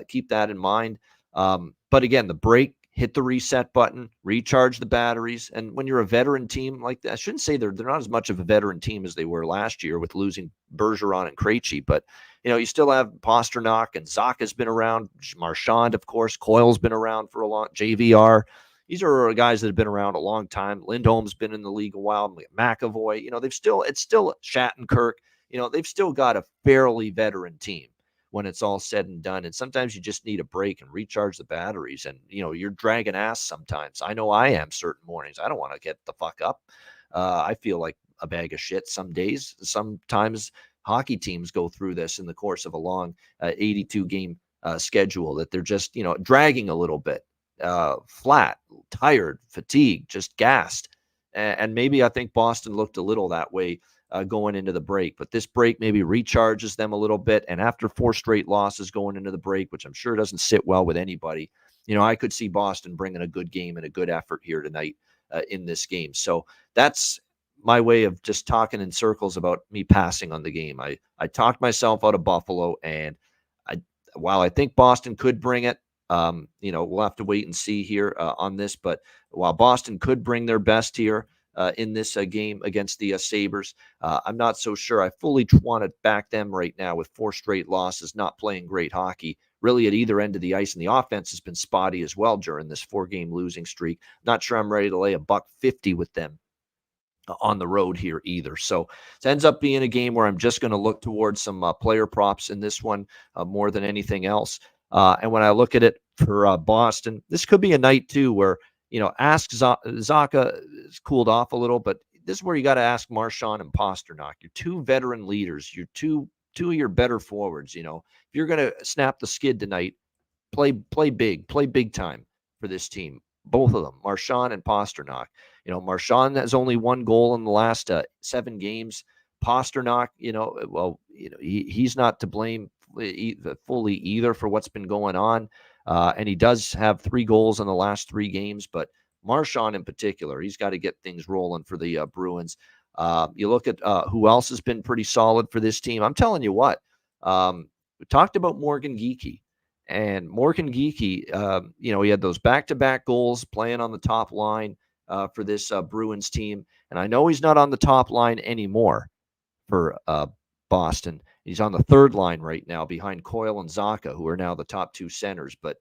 [SPEAKER 2] keep that in mind. But again, the break, hit the reset button, recharge the batteries. And when you're a veteran team like that, I shouldn't say they're not as much of a veteran team as they were last year with losing Bergeron and Krejci, but you still have Pasternak, and Zacha's been around, Marchand, of course, Coyle's been around for a long, JVR. These are guys that have been around a long time. Lindholm's been in the league a while. McAvoy, it's still Shattenkirk. They've still got a fairly veteran team when it's all said and done. And sometimes you just need a break and recharge the batteries. And, you're dragging ass sometimes. I know I am certain mornings. I don't want to get the fuck up. I feel like a bag of shit some days. Sometimes hockey teams go through this in the course of a long 82-game schedule, that they're just, dragging a little bit, flat, tired, fatigued, just gassed. And maybe I think Boston looked a little that way going into the break, but this break maybe recharges them a little bit. And after 4 straight losses going into the break, which I'm sure doesn't sit well with anybody, I could see Boston bringing a good game and a good effort here tonight in this game. So that's my way of just talking in circles about me passing on the game. I talked myself out of Buffalo, and while I think Boston could bring it, we'll have to wait and see here on this. But while Boston could bring their best here in this game against the Sabres, I'm not so sure. I fully want to back them right now with 4 straight losses, not playing great hockey, really at either end of the ice. And the offense has been spotty as well during this 4-game losing streak. Not sure I'm ready to lay $1.50 with them on the road here either. So it ends up being a game where I'm just going to look towards some player props in this one more than anything else. And when I look at it for Boston, this could be a night too where, ask Zacha is cooled off a little, but this is where you got to ask Marchand and Pasternak, your 2 veteran leaders, your two of your better forwards. If you're going to snap the skid tonight, play big time for this team. Both of them, Marchand and Pasternak. Marchand has only 1 goal in the last 7 games. Pasternak, he's not to blame fully either for what's been going on. And he does have 3 goals in the last 3 games. But Marchand in particular, he's got to get things rolling for the Bruins. You look at who else has been pretty solid for this team. I'm telling you what, we talked about Morgan Geekie. And Morgan Geekie, he had those back-to-back goals playing on the top line for this Bruins team. And I know he's not on the top line anymore for Boston. He's on the 3rd line right now behind Coyle and Zacha, who are now the top 2 centers. But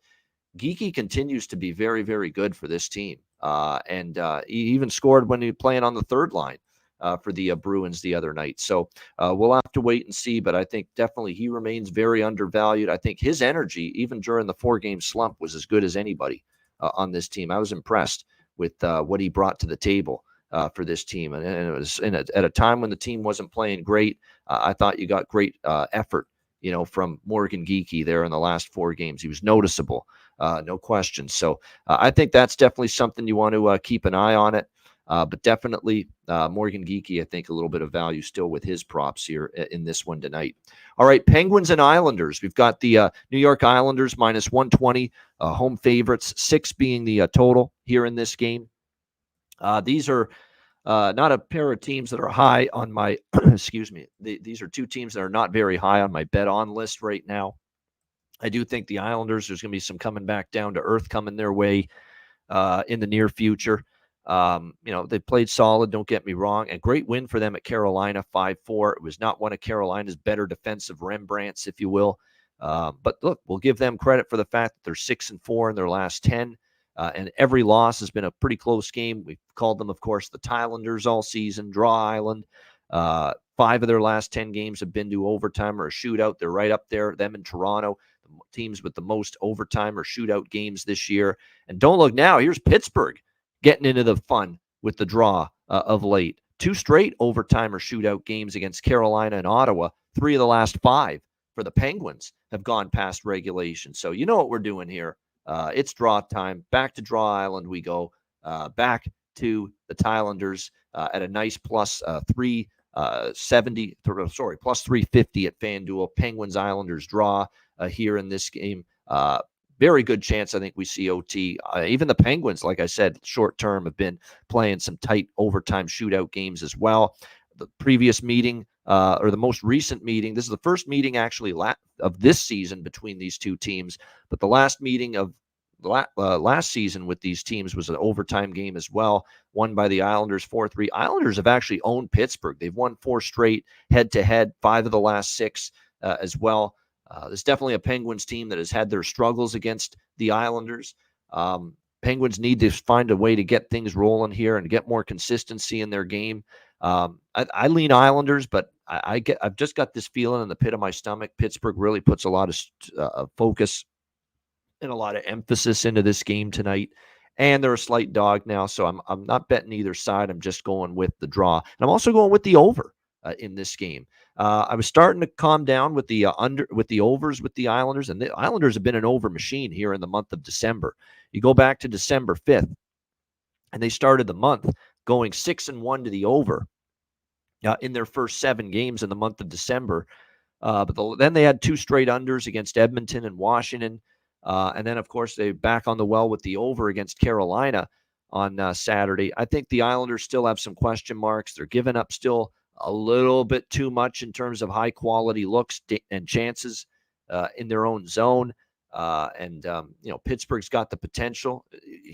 [SPEAKER 2] Geekie continues to be very, very good for this team. And he even scored when he was playing on the 3rd line for the Bruins the other night. So we'll have to wait and see, but I think definitely he remains very undervalued. I think his energy, even during the 4-game slump, was as good as anybody on this team. I was impressed with what he brought to the table for this team. And it was at a time when the team wasn't playing great. I thought you got great effort, from Morgan Geekie there in the last 4 games. He was noticeable, no question. So I think that's definitely something you want to keep an eye on it. But definitely Morgan Geekie, I think a little bit of value still with his props here in this one tonight. All right, Penguins and Islanders. We've got the New York Islanders minus 120, home favorites, 6 being the total here in this game. These are not a pair of teams that are high on my, excuse me. These are 2 teams that are not very high on my bet on list right now. I do think the Islanders, there's going to be some coming back down to earth coming their way in the near future. They played solid, don't get me wrong. A great win for them at Carolina, 5-4. It was not one of Carolina's better defensive Rembrandts, if you will. But look, we'll give them credit for the fact that they're 6-4 in their last 10. And every loss has been a pretty close game. We've called them, of course, the Thailanders all season, Draw Island. 5 of their last 10 games have been to overtime or a shootout. They're right up there, them in Toronto, the teams with the most overtime or shootout games this year. And don't look now, here's Pittsburgh getting into the fun with the draw of late. 2 straight overtime or shootout games against Carolina and Ottawa. 3 of the last 5 for the Penguins have gone past regulation. So you know what we're doing here. It's draw time. Back to Draw Island we go. Back to the Thailanders at a nice plus 370. Plus 350 at FanDuel. Penguins Islanders draw here in this game. Very good chance I think we see OT. Even the Penguins, like I said, short term have been playing some tight overtime shootout games as well. The previous meeting, or the most recent meeting, this is the first meeting actually of this season between these 2 teams, but the last meeting of last season with these teams was an overtime game as well, won by the Islanders 4-3. Islanders have actually owned Pittsburgh. They've won 4 straight head-to-head, 5 of the last 6 as well. There's definitely a Penguins team that has had their struggles against the Islanders. Penguins need to find a way to get things rolling here and get more consistency in their game. I lean Islanders, but I've just got this feeling in the pit of my stomach. Pittsburgh really puts a lot of focus and a lot of emphasis into this game tonight. And they're a slight dog now, so I'm not betting either side. I'm just going with the draw. And I'm also going with the over in this game. I was starting to calm down with the overs with the Islanders, and the Islanders have been an over machine here in the month of December. You go back to December 5th, and they started the month going 6-1 to the over in their first 7 games in the month of December. Then they had 2 straight unders against Edmonton and Washington. And then, of course, they back on the well with the over against Carolina. on Saturday. I think the Islanders still have some question marks. They're giving up still a little bit too much in terms of high quality looks and chances in their own zone. Pittsburgh's got the potential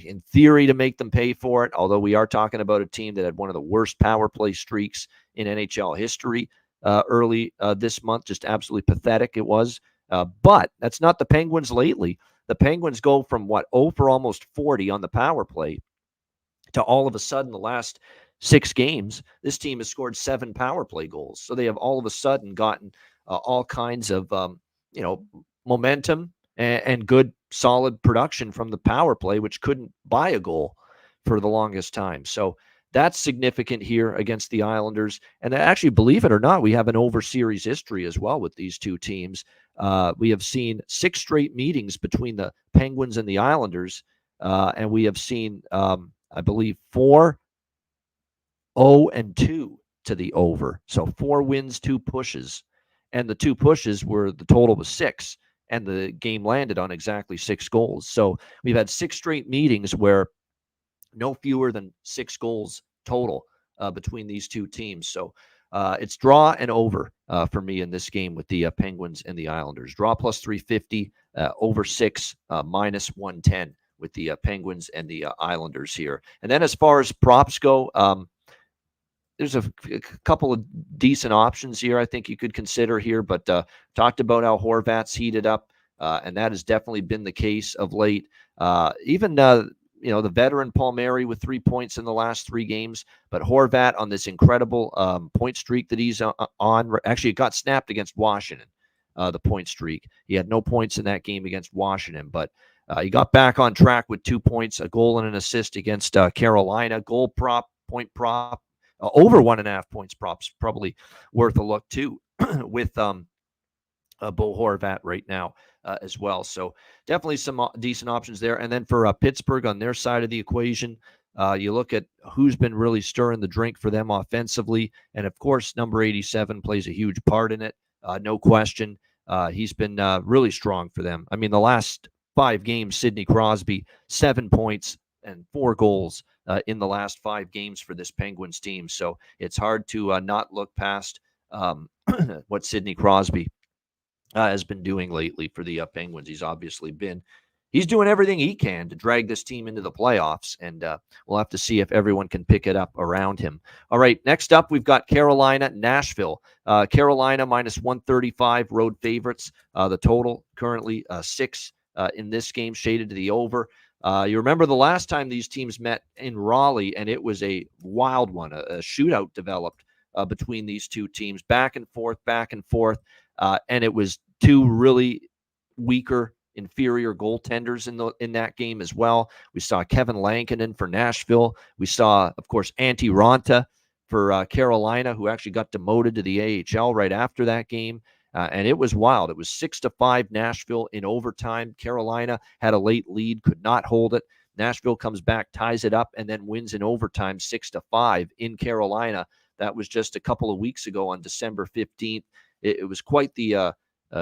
[SPEAKER 2] in theory to make them pay for it, although we are talking about a team that had one of the worst power play streaks in NHL history early this month. Just absolutely pathetic it was. But that's not the Penguins lately. The Penguins go from 0 for almost 40 on the power play to all of a sudden the last 6 games, this team has scored 7 power play goals. So they have all of a sudden gotten all kinds of, momentum and good, solid production from the power play, which couldn't buy a goal for the longest time. So that's significant here against the Islanders. And actually, believe it or not, we have an over series history as well with these two teams. We have seen 6 straight meetings between the Penguins and the Islanders. And we have seen, I believe, 4-0-2 to the over. So 4 wins, 2 pushes. And the 2 pushes were the total was 6. And the game landed on exactly 6 goals. So we've had 6 straight meetings where no fewer than 6 goals total between these two teams. So it's draw and over for me in this game with the Penguins and the Islanders. Draw plus 350, over 6, minus 110 with the Penguins and the Islanders here. And then as far as props go, there's a couple of decent options here I think you could consider here, but talked about how Horvat's heated up, and that has definitely been the case of late. Even the veteran Palmieri with 3 points in the last 3 games, but Horvat on this incredible point streak that he's on. Actually, it got snapped against Washington, the point streak. He had no points in that game against Washington, but he got back on track with 2 points, a goal and an assist against Carolina. Goal prop, point prop, over 1.5 points props, probably worth a look too with Bo Horvat right now as well. So definitely some decent options there. And then for Pittsburgh on their side of the equation, you look at who's been really stirring the drink for them offensively. And of course, number 87 plays a huge part in it. No question. He's been really strong for them. I mean, the last 5 games, Sidney Crosby, 7 points and 4 goals in the last 5 games for this Penguins team. So it's hard to not look past what Sidney Crosby has been doing lately for the Penguins. He's doing everything he can to drag this team into the playoffs, and we'll have to see if everyone can pick it up around him. All right, next up, we've got Carolina, Nashville. Carolina minus 135, road favorites. The total currently 6 in this game, shaded to the over. You remember the last time these teams met in Raleigh, and it was a wild one. A shootout developed between these two teams, back and forth, and it was 2 really weaker, inferior goaltenders in that game as well. We saw Kevin Lankinen for Nashville. We saw, of course, Antti Raanta for Carolina, who actually got demoted to the AHL right after that game. And it was wild. It was 6-5 Nashville in overtime. Carolina had a late lead, could not hold it. Nashville comes back, ties it up, and then wins in overtime 6-5 in Carolina. That was just a couple of weeks ago on December 15th. It was quite the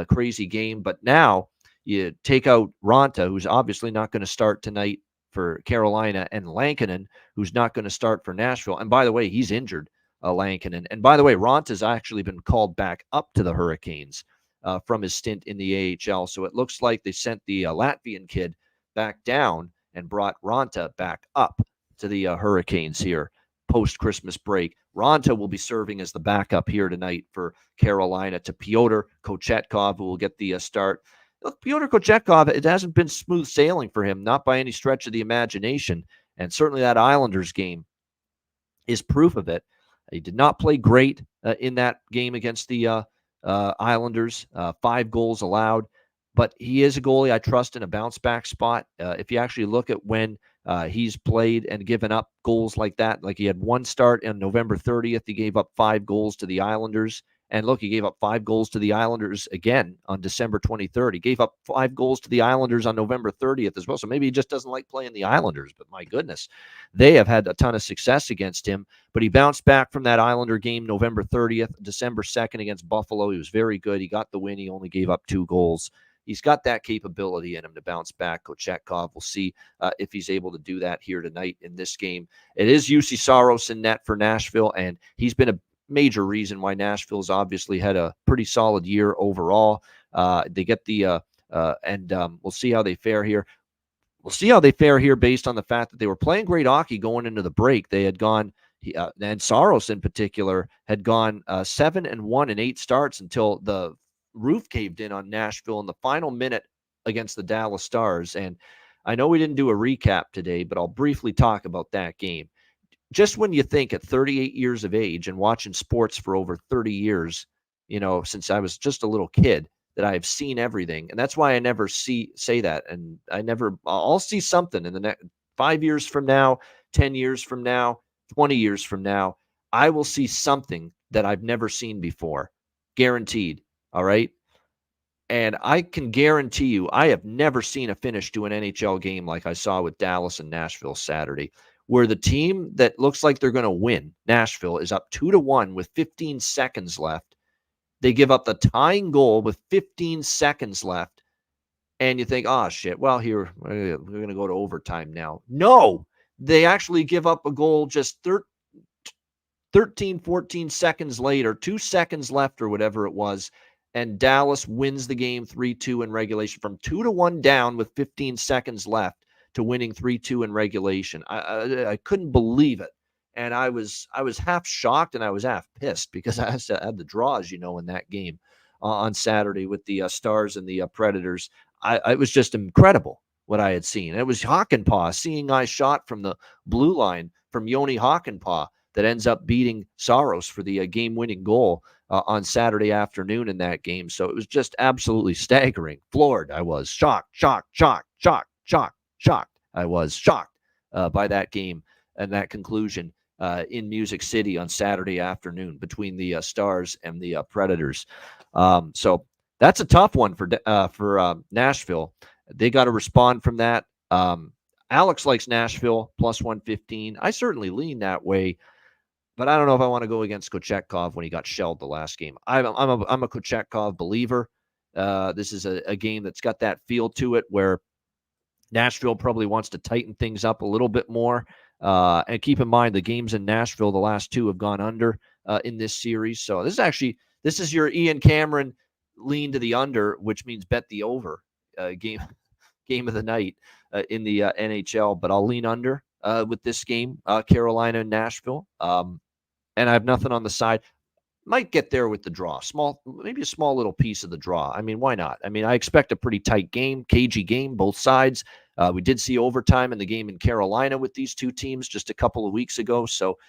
[SPEAKER 2] crazy game. But now you take out Raanta, who's obviously not going to start tonight for Carolina, and Lankinen, who's not going to start for Nashville. And by the way, he's injured. Lankinen. And by the way, Ranta's actually been called back up to the Hurricanes from his stint in the AHL. So it looks like they sent the Latvian kid back down and brought Raanta back up to the Hurricanes here post-Christmas break. Raanta will be serving as the backup here tonight for Carolina to Pyotr Kochetkov, who will get the start. Look, Pyotr Kochetkov, it hasn't been smooth sailing for him, not by any stretch of the imagination. And certainly that Islanders game is proof of it. He did not play great in that game against the Islanders. 5 goals allowed, but he is a goalie I trust in a bounce back spot. If you actually look at when he's played and given up goals like that, like he had 1 start on November 30th, he gave up 5 goals to the Islanders. And look, he gave up 5 goals to the Islanders again on December 23rd. He gave up 5 goals to the Islanders on November 30th as well. So maybe he just doesn't like playing the Islanders, but my goodness, they have had a ton of success against him. But he bounced back from that Islander game November 30th, December 2nd against Buffalo. He was very good. He got the win. He only gave up 2 goals. he's got that capability in him to bounce back. Kochetkov, we'll see if he's able to do that here tonight in this game. It is UC Saros in net for Nashville, and he's been a major reason why Nashville's obviously had a pretty solid year overall. They get the we'll see how they fare here. We'll see how they fare here based on the fact that they were playing great hockey going into the break. They had gone, and Saros in particular, had gone 7-1 in 8 starts until the roof caved in on Nashville in the final minute against the Dallas Stars. And I know we didn't do a recap today, but I'll briefly talk about that game. Just when you think at 38 years of age and watching sports for over 30 years, since I was just a little kid, that I've seen everything. And that's why I never say that. And I'll see something in the next 5 years from now, 10 years from now, 20 years from now. I will see something that I've never seen before. Guaranteed. All right. And I can guarantee you, I have never seen a finish to an NHL game like I saw with Dallas and Nashville Saturday, where the team that looks like they're going to win, Nashville, is up 2-1 with 15 seconds left. They give up the tying goal with 15 seconds left. And you think, oh, shit, well, here, we're going to go to overtime now. No, they actually give up a goal just 13, 14 seconds later, 2 seconds left or whatever it was. And Dallas wins the game 3-2 in regulation, from 2-1 down with 15 seconds left to winning 3-2 in regulation. I couldn't believe it. And I was half shocked and I was half pissed because I had the draw, as you know, in that game on Saturday with the Stars and the Predators. It was just incredible what I had seen. It was Hakanpää, seeing eye shot from the blue line from Joni Hakanpää that ends up beating Saros for the game-winning goal on Saturday afternoon in that game. So it was just absolutely staggering. Floored, I was. Shocked. I was shocked by that game and that conclusion in Music City on Saturday afternoon between the Stars and the Predators. So that's a tough one for Nashville. They got to respond from that. Alex likes Nashville plus 115. I certainly lean that way, but I don't know if I want to go against Kochetkov when he got shelled the last game. I'm a Kochetkov believer. This is a game that's got that feel to it where Nashville probably wants to tighten things up a little bit more. And keep in mind, the games in Nashville, the last 2 have gone under in this series. So this is your Ian Cameron lean to the under, which means bet the over game of the night in the NHL. But I'll lean under with this game, Carolina and Nashville. And I have nothing on the side. Might get there with the draw. Maybe a small little piece of the draw. I mean, why not? I mean, I expect a pretty tight game, cagey game, both sides. We did see overtime in the game in Carolina with these two teams just a couple of weeks ago. So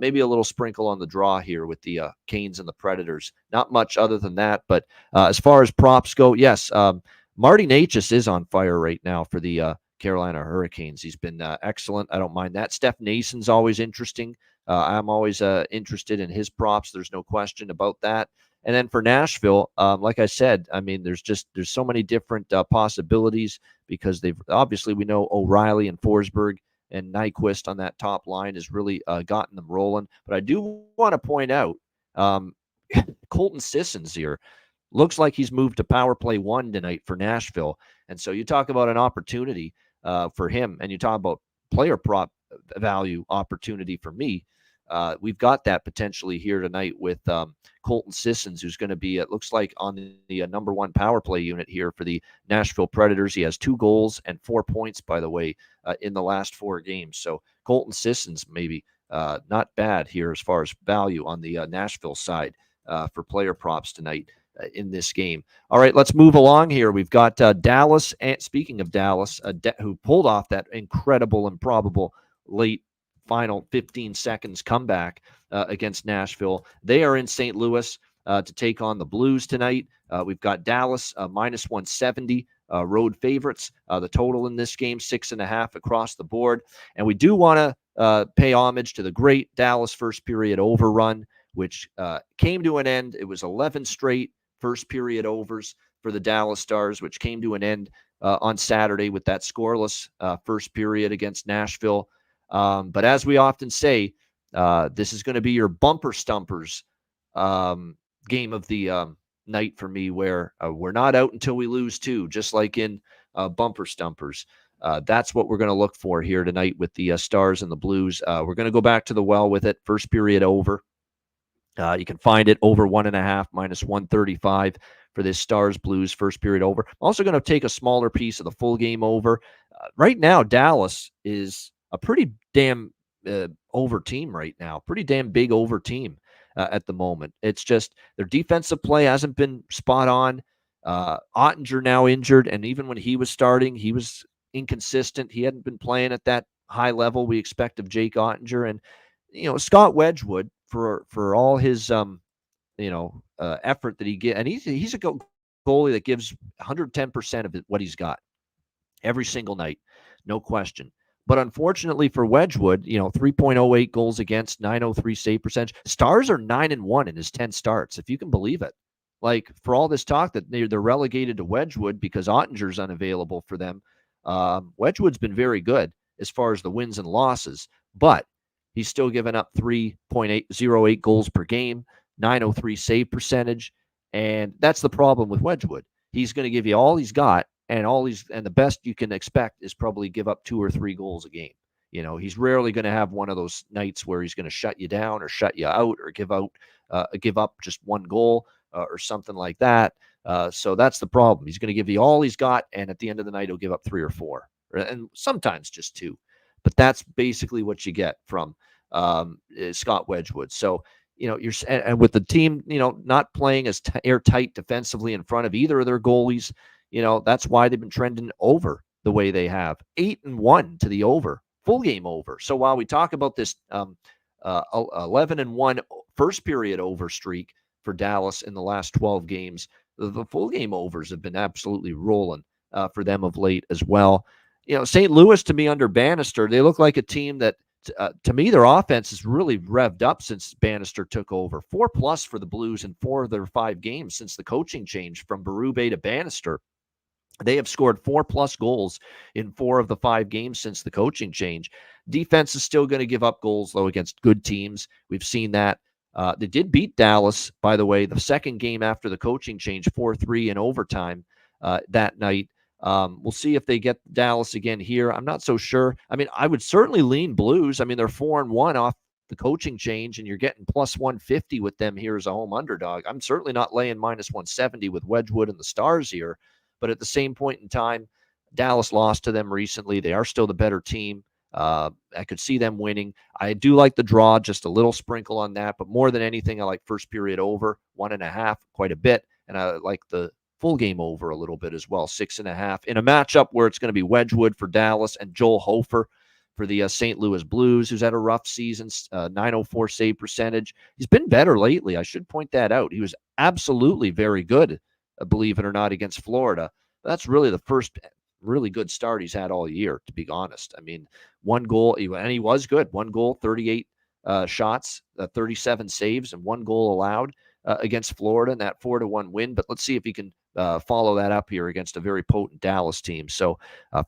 [SPEAKER 2] maybe a little sprinkle on the draw here with the Canes and the Predators. Not much other than that. But as far as props go, yes, Marty Necas is on fire right now for the Carolina Hurricanes. He's been excellent. I don't mind that. Steph Nason's always interesting. I'm always interested in his props. There's no question about that. And then for Nashville, like I said, I mean, there's so many different possibilities because we know O'Reilly and Forsberg and Nyquist on that top line has really gotten them rolling. But I do want to point out Colton Sissons here looks like he's moved to power play 1 tonight for Nashville. And so you talk about an opportunity for him, and you talk about player prop value opportunity for me. We've got that potentially here tonight with Colton Sissons, who's going to be, it looks like, on the number 1 power play unit here for the Nashville Predators. He has 2 goals and 4 points, by the way, in the last 4 games. So Colton Sissons maybe not bad here as far as value on the Nashville side for player props tonight in this game. All right, let's move along here. We've got Dallas, and speaking of Dallas, who pulled off that incredible, improbable late final 15 seconds comeback against Nashville. They are in St. Louis to take on the Blues tonight. We've got Dallas minus 170 road favorites. The total in this game, 6.5 across the board. And we do want to pay homage to the great Dallas first period overrun, which came to an end. It was 11 straight first period overs for the Dallas Stars, which came to an end on Saturday with that scoreless first period against Nashville. But as we often say, this is going to be your bumper stumpers game of the night for me where we're not out until we lose two, just like in bumper stumpers. That's what we're going to look for here tonight with the Stars and the Blues. We're going to go back to the well with it. First period over. You can find it over 1.5 minus 135 for this Stars Blues first period over. I'm also going to take a smaller piece of the full game over. Right now, Dallas is a pretty damn over team right now. Pretty damn big over team at the moment. It's just their defensive play hasn't been spot on. Ottinger now injured, and even when he was starting, he was inconsistent. He hadn't been playing at that high level we expect of Jake Ottinger. And Scott Wedgwood, for all his effort that he get, and he's a goalie that gives 110% of what he's got every single night, no question. But unfortunately for Wedgwood, 3.08 goals against, 903 save percentage. Stars are 9-1 in his 10 starts, if you can believe it. Like, for all this talk that they're relegated to Wedgwood because Ottinger's unavailable for them, Wedgwood's been very good as far as the wins and losses, but he's still given up 3.808 goals per game, 903 save percentage, and that's the problem with Wedgwood. He's going to give you all he's got, and the best you can expect is probably give up 2 or 3 goals a game. He's rarely going to have one of those nights where he's going to shut you down or shut you out or give up just 1 goal or something like that. So that's the problem. He's going to give you all he's got, and at the end of the night, he'll give up 3 or 4, and sometimes just 2. But that's basically what you get from Scott Wedgwood. So, and with the team, not playing as airtight defensively in front of either of their goalies, that's why they've been trending over the way they have. 8-1 to the over, full game over. So while we talk about this 11-1 first period over streak for Dallas in the last 12 games, the full game overs have been absolutely rolling for them of late as well. St. Louis, to me, under Bannister, they look like a team that, to me, their offense is really revved up since Bannister took over. 4+ for the Blues in 4 of their 5 games since the coaching change from Berube to Bannister. They have scored 4+ goals in 4 of the 5 games since the coaching change. Defense is still going to give up goals, though, against good teams. We've seen that. They did beat Dallas, by the way, the second game after the coaching change, 4-3 in overtime that night. We'll see if they get Dallas again here. I'm not so sure. I mean, I would certainly lean Blues. I mean, they're 4-1 off the coaching change, and you're getting plus 150 with them here as a home underdog. I'm certainly not laying minus 170 with Wedgwood and the Stars here. But at the same point in time, Dallas lost to them recently. They are still the better team. I could see them winning. I do like the draw, just a little sprinkle on that. But more than anything, I like first period over 1.5 quite a bit. And I like the full game over a little bit as well, 6.5. In a matchup where it's going to be Wedgwood for Dallas and Joel Hofer for the St. Louis Blues, who's had a rough season, 904 save percentage. He's been better lately. I should point that out. He was absolutely very good, believe it or not, against Florida. That's really the first really good start he's had all year, to be honest. I mean, 1 goal, and he was good. 1 goal, 38 shots, 37 saves, and 1 goal allowed against Florida in that 4-1 win. But let's see if he can follow that up here against a very potent Dallas team. So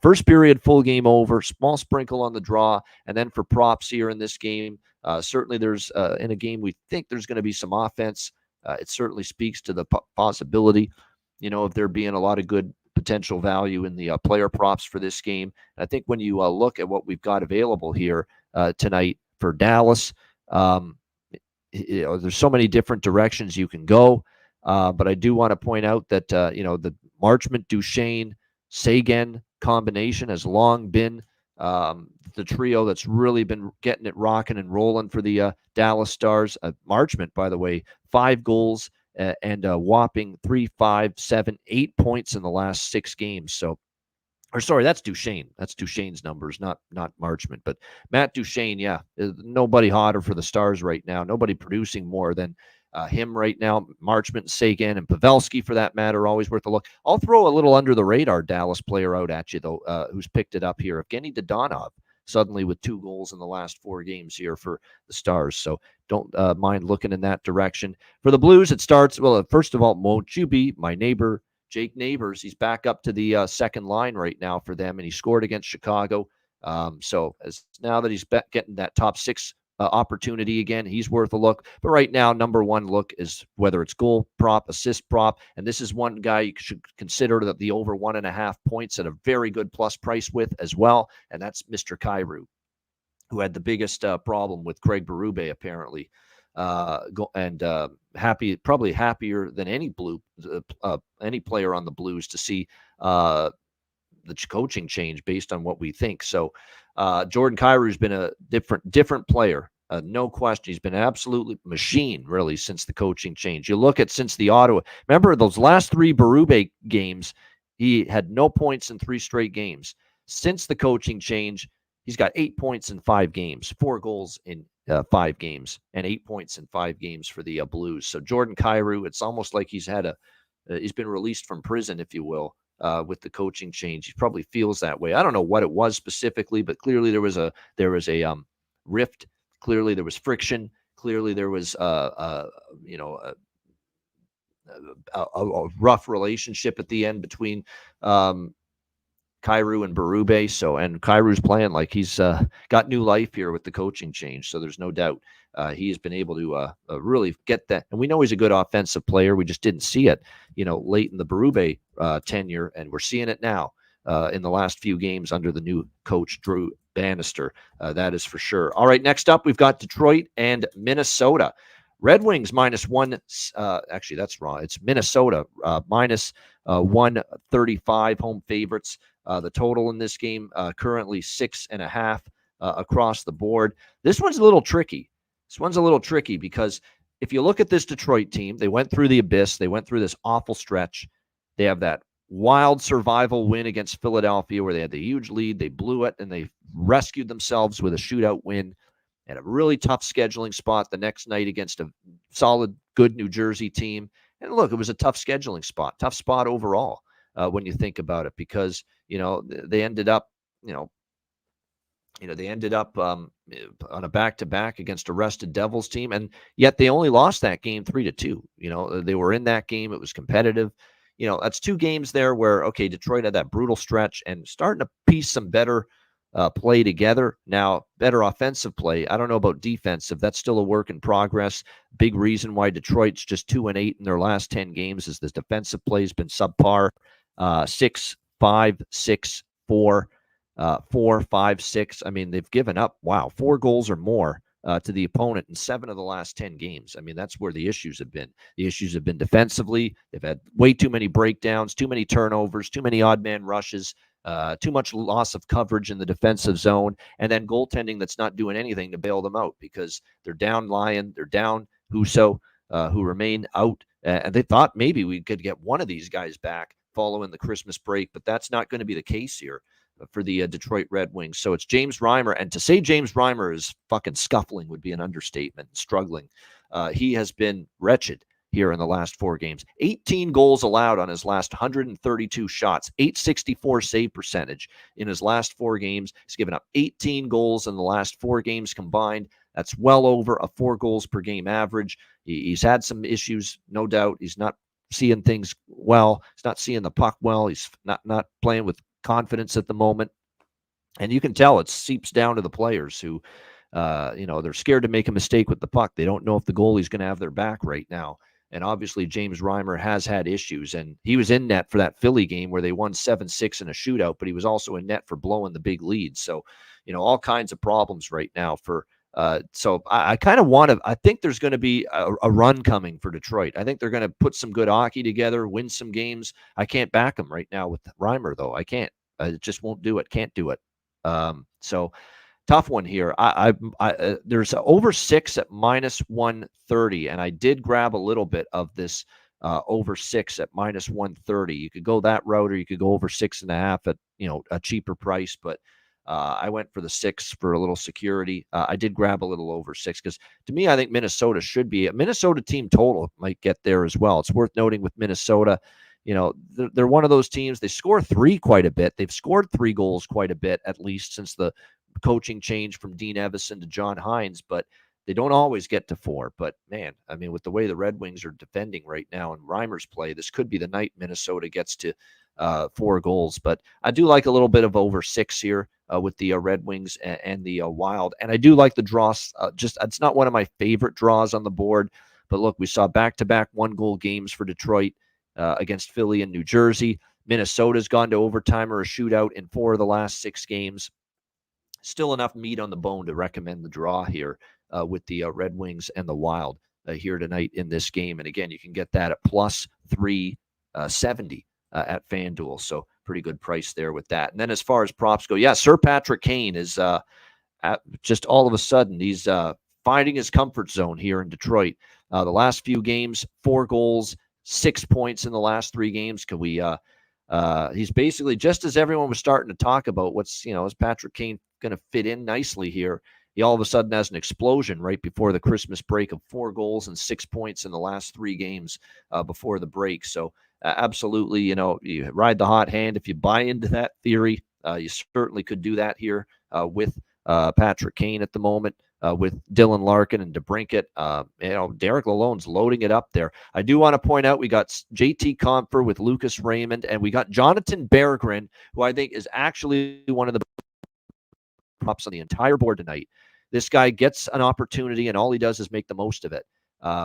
[SPEAKER 2] first period, full game over, small sprinkle on the draw. And then for props here in this game, certainly there's in a game we think there's going to be some offense. It certainly speaks to the possibility, of there being a lot of good potential value in the player props for this game. And I think when you look at what we've got available here tonight for Dallas, there's so many different directions you can go. But I do want to point out that, the Marchment, Duchesne, Seguin combination has long been the trio that's really been getting it rocking and rolling for the Dallas Stars. Marchment, by the way, 5 goals and a whopping 3, 5, 7, 8 points in the last 6 games. So, that's Duchesne. That's Duchesne's numbers, not Marchment. But Matt Duchesne, nobody hotter for the Stars right now. Nobody producing more than him right now. Marchment, Seguin, and Pavelski, for that matter, always worth a look. I'll throw a little under the radar Dallas player out at you, though, who's picked it up here. Evgeny Dodonov, suddenly with 2 goals in the last 4 games here for the Stars. So don't mind looking in that direction. For the Blues, it starts, first of all, won't you be my neighbor, Jake Neighbors? He's back up to the second line right now for them, and he scored against Chicago. So as now that he's getting that top 6 opportunity again, he's worth a look. But right now, number one look is whether it's goal prop, assist prop, and this is one guy you should consider that the over 1.5 points at a very good plus price with as well, and that's Mr. Kyrou, who had the biggest problem with Craig Berube apparently, probably happier than any player on the Blues to see the coaching change based on what we think. So Jordan Kyrou's been a different player. No question. He's been an absolutely machine, really, since the coaching change. You look at since the Ottawa, remember those last 3 Berube games, he had no points in 3 straight games. Since the coaching change, he's got 8 points in 5 games, 4 goals in 5 games, and 8 points in 5 games for the Blues. So Jordan Kyrou, it's almost like he's been released from prison, if you will, with the coaching change. He probably feels that way. I don't know what it was specifically, but clearly there was a rift. Clearly there was friction. Clearly there was a rough relationship at the end between Kyrou and Berube. And Kairou's playing like he's got new life here with the coaching change. So there's no doubt he has been able to really get that. And we know he's a good offensive player. We just didn't see it, late in the Berube tenure, and we're seeing it now in the last few games under the new coach, Drew Bannister. That is for sure. All right, next up, we've got Detroit and Minnesota. Red Wings -1. Actually, that's wrong. It's Minnesota -135, home favorites. The total in this game currently 6.5 across the board. This one's a little tricky. Because if you look at this Detroit team, they went through the abyss. They went through this awful stretch. They have that wild survival win against Philadelphia where they had the huge lead. They blew it, and they rescued themselves with a shootout win and a really tough scheduling spot the next night against a solid, good New Jersey team. And look, it was a tough scheduling spot, tough spot overall when you think about it, because, they ended up, on a back-to-back against a rested Devils team, and yet they only lost that game 3-2. They were in that game. It was competitive. That's 2 games there where, okay, Detroit had that brutal stretch and starting to piece some better play together. Now, better offensive play. I don't know about defensive. That's still a work in progress. Big reason why Detroit's just 2-8 in their last 10 games is this defensive play has been subpar. 6-5, 6-4, 4-5-6. I mean, they've given up, 4 goals or more to the opponent in 7 of the last 10 games. I mean, that's where the issues have been. The issues have been defensively. They've had way too many breakdowns, too many turnovers, too many odd man rushes, too much loss of coverage in the defensive zone, and then goaltending that's not doing anything to bail them out because they're down Lyon, they're down Husso, who remain out. And they thought maybe we could get one of these guys back following the Christmas break, but that's not going to be the case here for the Detroit Red Wings. So it's James Reimer, and to say James Reimer is fucking scuffling would be an understatement, struggling. He has been wretched here in the last 4 games. 18 goals allowed on his last 132 shots, .864 save percentage in his last 4 games. He's given up 18 goals in the last 4 games combined. That's well over a 4 goals per game average. He's had some issues, no doubt. He's not seeing things well. He's not seeing the puck well. He's not playing with confidence at the moment. And you can tell it seeps down to the players who, they're scared to make a mistake with the puck. They don't know if the goalie's going to have their back right now. And obviously James Reimer has had issues, and he was in net for that Philly game where they won 7-6 in a shootout, but he was also in net for blowing the big lead. So, all kinds of problems right now for, so I kind of I think there's going to be a run coming for Detroit. I think they're going to put some good hockey together, win some games. I can't back them right now with Reimer, though. I can't. I just won't do it. Can't do it. So tough one here. There's over 6 at -130, and I did grab a little bit of this over 6 at -130. You could go that route, or you could go over 6.5 at a cheaper price, but I went for the 6 for a little security. I did grab a little over 6 because, to me, I think Minnesota should be a Minnesota team total might get there as well. It's worth noting with Minnesota, they're one of those teams. They score 3 quite a bit. They've scored 3 goals quite a bit, at least since the coaching change from Dean Evison to John Hines. But They don't always get to 4, but man, I mean, with the way the Red Wings are defending right now and Reimer's play, this could be the night Minnesota gets to 4 goals. But I do like a little bit of over 6 here with the Red Wings and the Wild. And I do like the draws. It's not one of my favorite draws on the board. But look, we saw back-to-back 1-goal games for Detroit against Philly and New Jersey. Minnesota's gone to overtime or a shootout in 4 of the last 6 games. Still enough meat on the bone to recommend the draw here with the Red Wings and the Wild here tonight in this game. And again, you can get that at plus 370 at FanDuel. So pretty good price there with that. And then as far as props go, yeah, Sir Patrick Kane is just all of a sudden, he's finding his comfort zone here in Detroit. The last few games, 4 goals, 6 points in the last 3 games. Can we he's basically, just as everyone was starting to talk about is Patrick Kane going to fit in nicely here, he all of a sudden has an explosion right before the Christmas break of 4 goals and 6 points in the last 3 games before the break. So absolutely, you ride the hot hand. If you buy into that theory, you certainly could do that here with Patrick Kane at the moment. With Dylan Larkin and DeBrincat. Derek Lalonde's loading it up there. I do want to point out we got JT Compher with Lucas Raymond, and we got Jonathan Berggren, who I think is actually one of the props on the entire board tonight. This guy gets an opportunity, and all he does is make the most of it.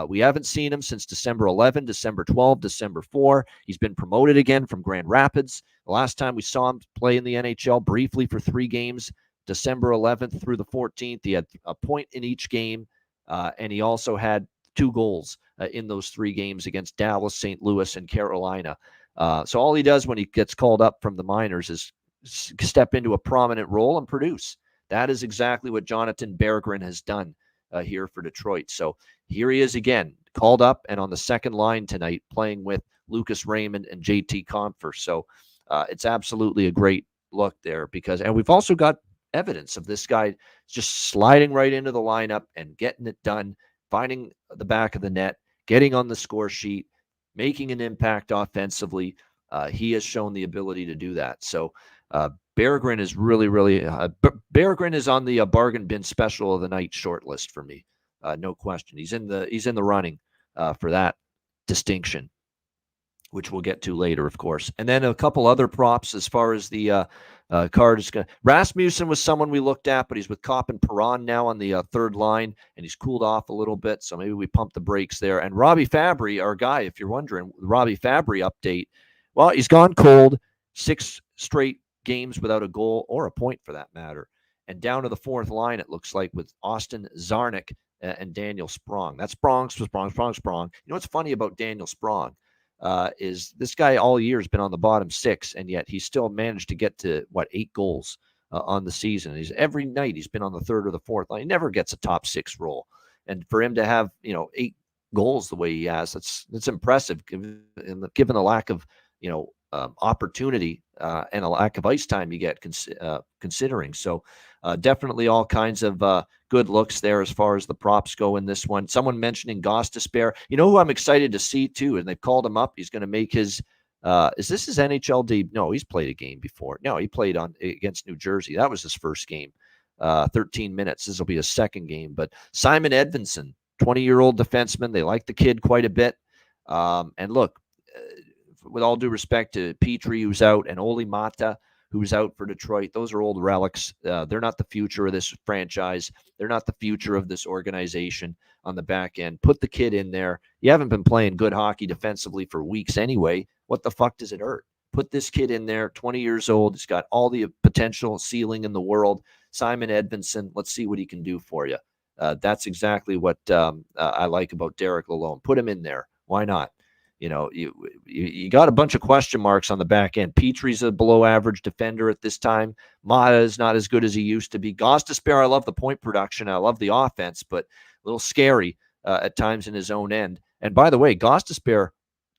[SPEAKER 2] We haven't seen him since December 11, December 12, December 4. He's been promoted again from Grand Rapids. The last time we saw him play in the NHL briefly for 3 games, December 11th through the 14th. He had a point in each game, and he also had 2 goals in those 3 games against Dallas, St. Louis, and Carolina. So all he does when he gets called up from the minors is step into a prominent role and produce. That is exactly what Jonathan Berggren has done here for Detroit. So here he is again, called up and on the second line tonight, playing with Lucas Raymond and JT Compher. So it's absolutely a great look there and we've also got evidence of this guy just sliding right into the lineup and getting it done, finding the back of the net, getting on the score sheet, making an impact offensively. He has shown the ability to do that. So Berggren is really, Berggren is on the bargain bin special of the night short list for me. No question. He's in the running for that distinction, which we'll get to later, of course. And then a couple other props as far as the card is going. Rasmussen was someone we looked at, but he's with Kopp and Perron now on the third line, and he's cooled off a little bit, so maybe we pump the brakes there. And Robbie Fabry, our guy, if you're wondering, the Robbie Fabry update, well, he's gone cold, 6 straight games without a goal or a point for that matter. And down to the 4th line, it looks like, with Austin Czarnik and Daniel Sprong. That's Sprong. You know what's funny about Daniel Sprong? Is this guy all year has been on the bottom 6, and yet he's still managed to get to 8 goals on the season. Every night he's been on the 3rd or the 4th line. He never gets a top 6 role, and for him to have 8 goals the way he has, that's impressive given the lack of opportunity and a lack of ice time you get considering. So definitely all kinds of good looks there as far as the props go in this one. Someone mentioning Gostisbehere. You know who I'm excited to see too, and they've called him up. He's going to make his is this his NHL debut? No, he's played a game before. No, he played against New Jersey. That was his first game. 13 minutes. This will be his second game. But Simon Edvinsson, 20-year-old defenseman. They like the kid quite a bit. And look, with all due respect to Petrie, who's out, and Oli Mata, who's out for Detroit, those are old relics. They're not the future of this franchise. They're not the future of this organization on the back end. Put the kid in there. You haven't been playing good hockey defensively for weeks anyway. What the fuck does it hurt? Put this kid in there, 20 years old. He's got all the potential ceiling in the world. Simon Edvinsson, let's see what he can do for you. That's exactly what I like about Derek Lalonde. Put him in there. Why not? You got a bunch of question marks on the back end. Petrie's a below average defender at this time. Mata is not as good as he used to be. Gostisbehere, I love the point production. I love the offense, but a little scary at times in his own end. And by the way, Gostisbehere,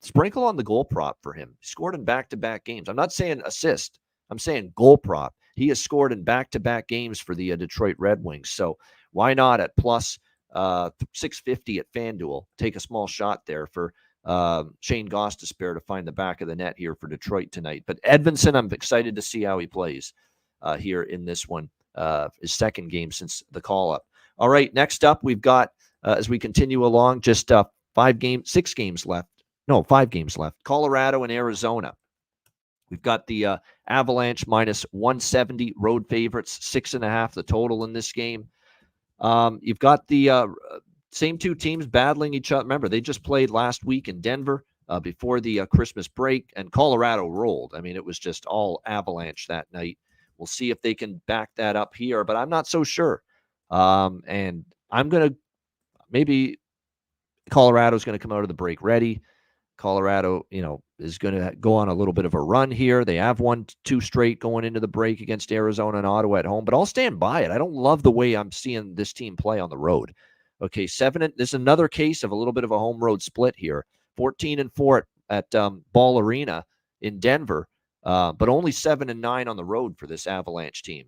[SPEAKER 2] sprinkle on the goal prop for him. He scored in back-to-back games. I'm not saying assist. I'm saying goal prop. He has scored in back-to-back games for the Detroit Red Wings. So why not at plus 650 at FanDuel? Take a small shot there for Shane Gostisbehere to find the back of the net here for Detroit tonight. But Edvinsson, I'm excited to see how he plays here in this one, his second game since the call-up. All right, next up, we've got, as we continue along, just 5 games left. No, 5 games left. Colorado and Arizona. We've got the Avalanche minus 170 road favorites, 6.5 the total in this game. You've got the same two teams battling each other. Remember, they just played last week in Denver before the Christmas break, and Colorado rolled. I mean, it was just all Avalanche that night. We'll see if they can back that up here, but I'm not so sure. And I'm going to maybe Colorado's going to come out of the break ready. Colorado, is going to go on a little bit of a run here. They have won 2 straight going into the break against Arizona and Ottawa at home, but I'll stand by it. I don't love the way I'm seeing this team play on the road. Okay, this is another case of a little bit of a home road split here. 14-4 at Ball Arena in Denver, but only 7-9 on the road for this Avalanche team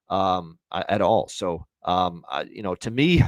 [SPEAKER 2] at all. So, to me,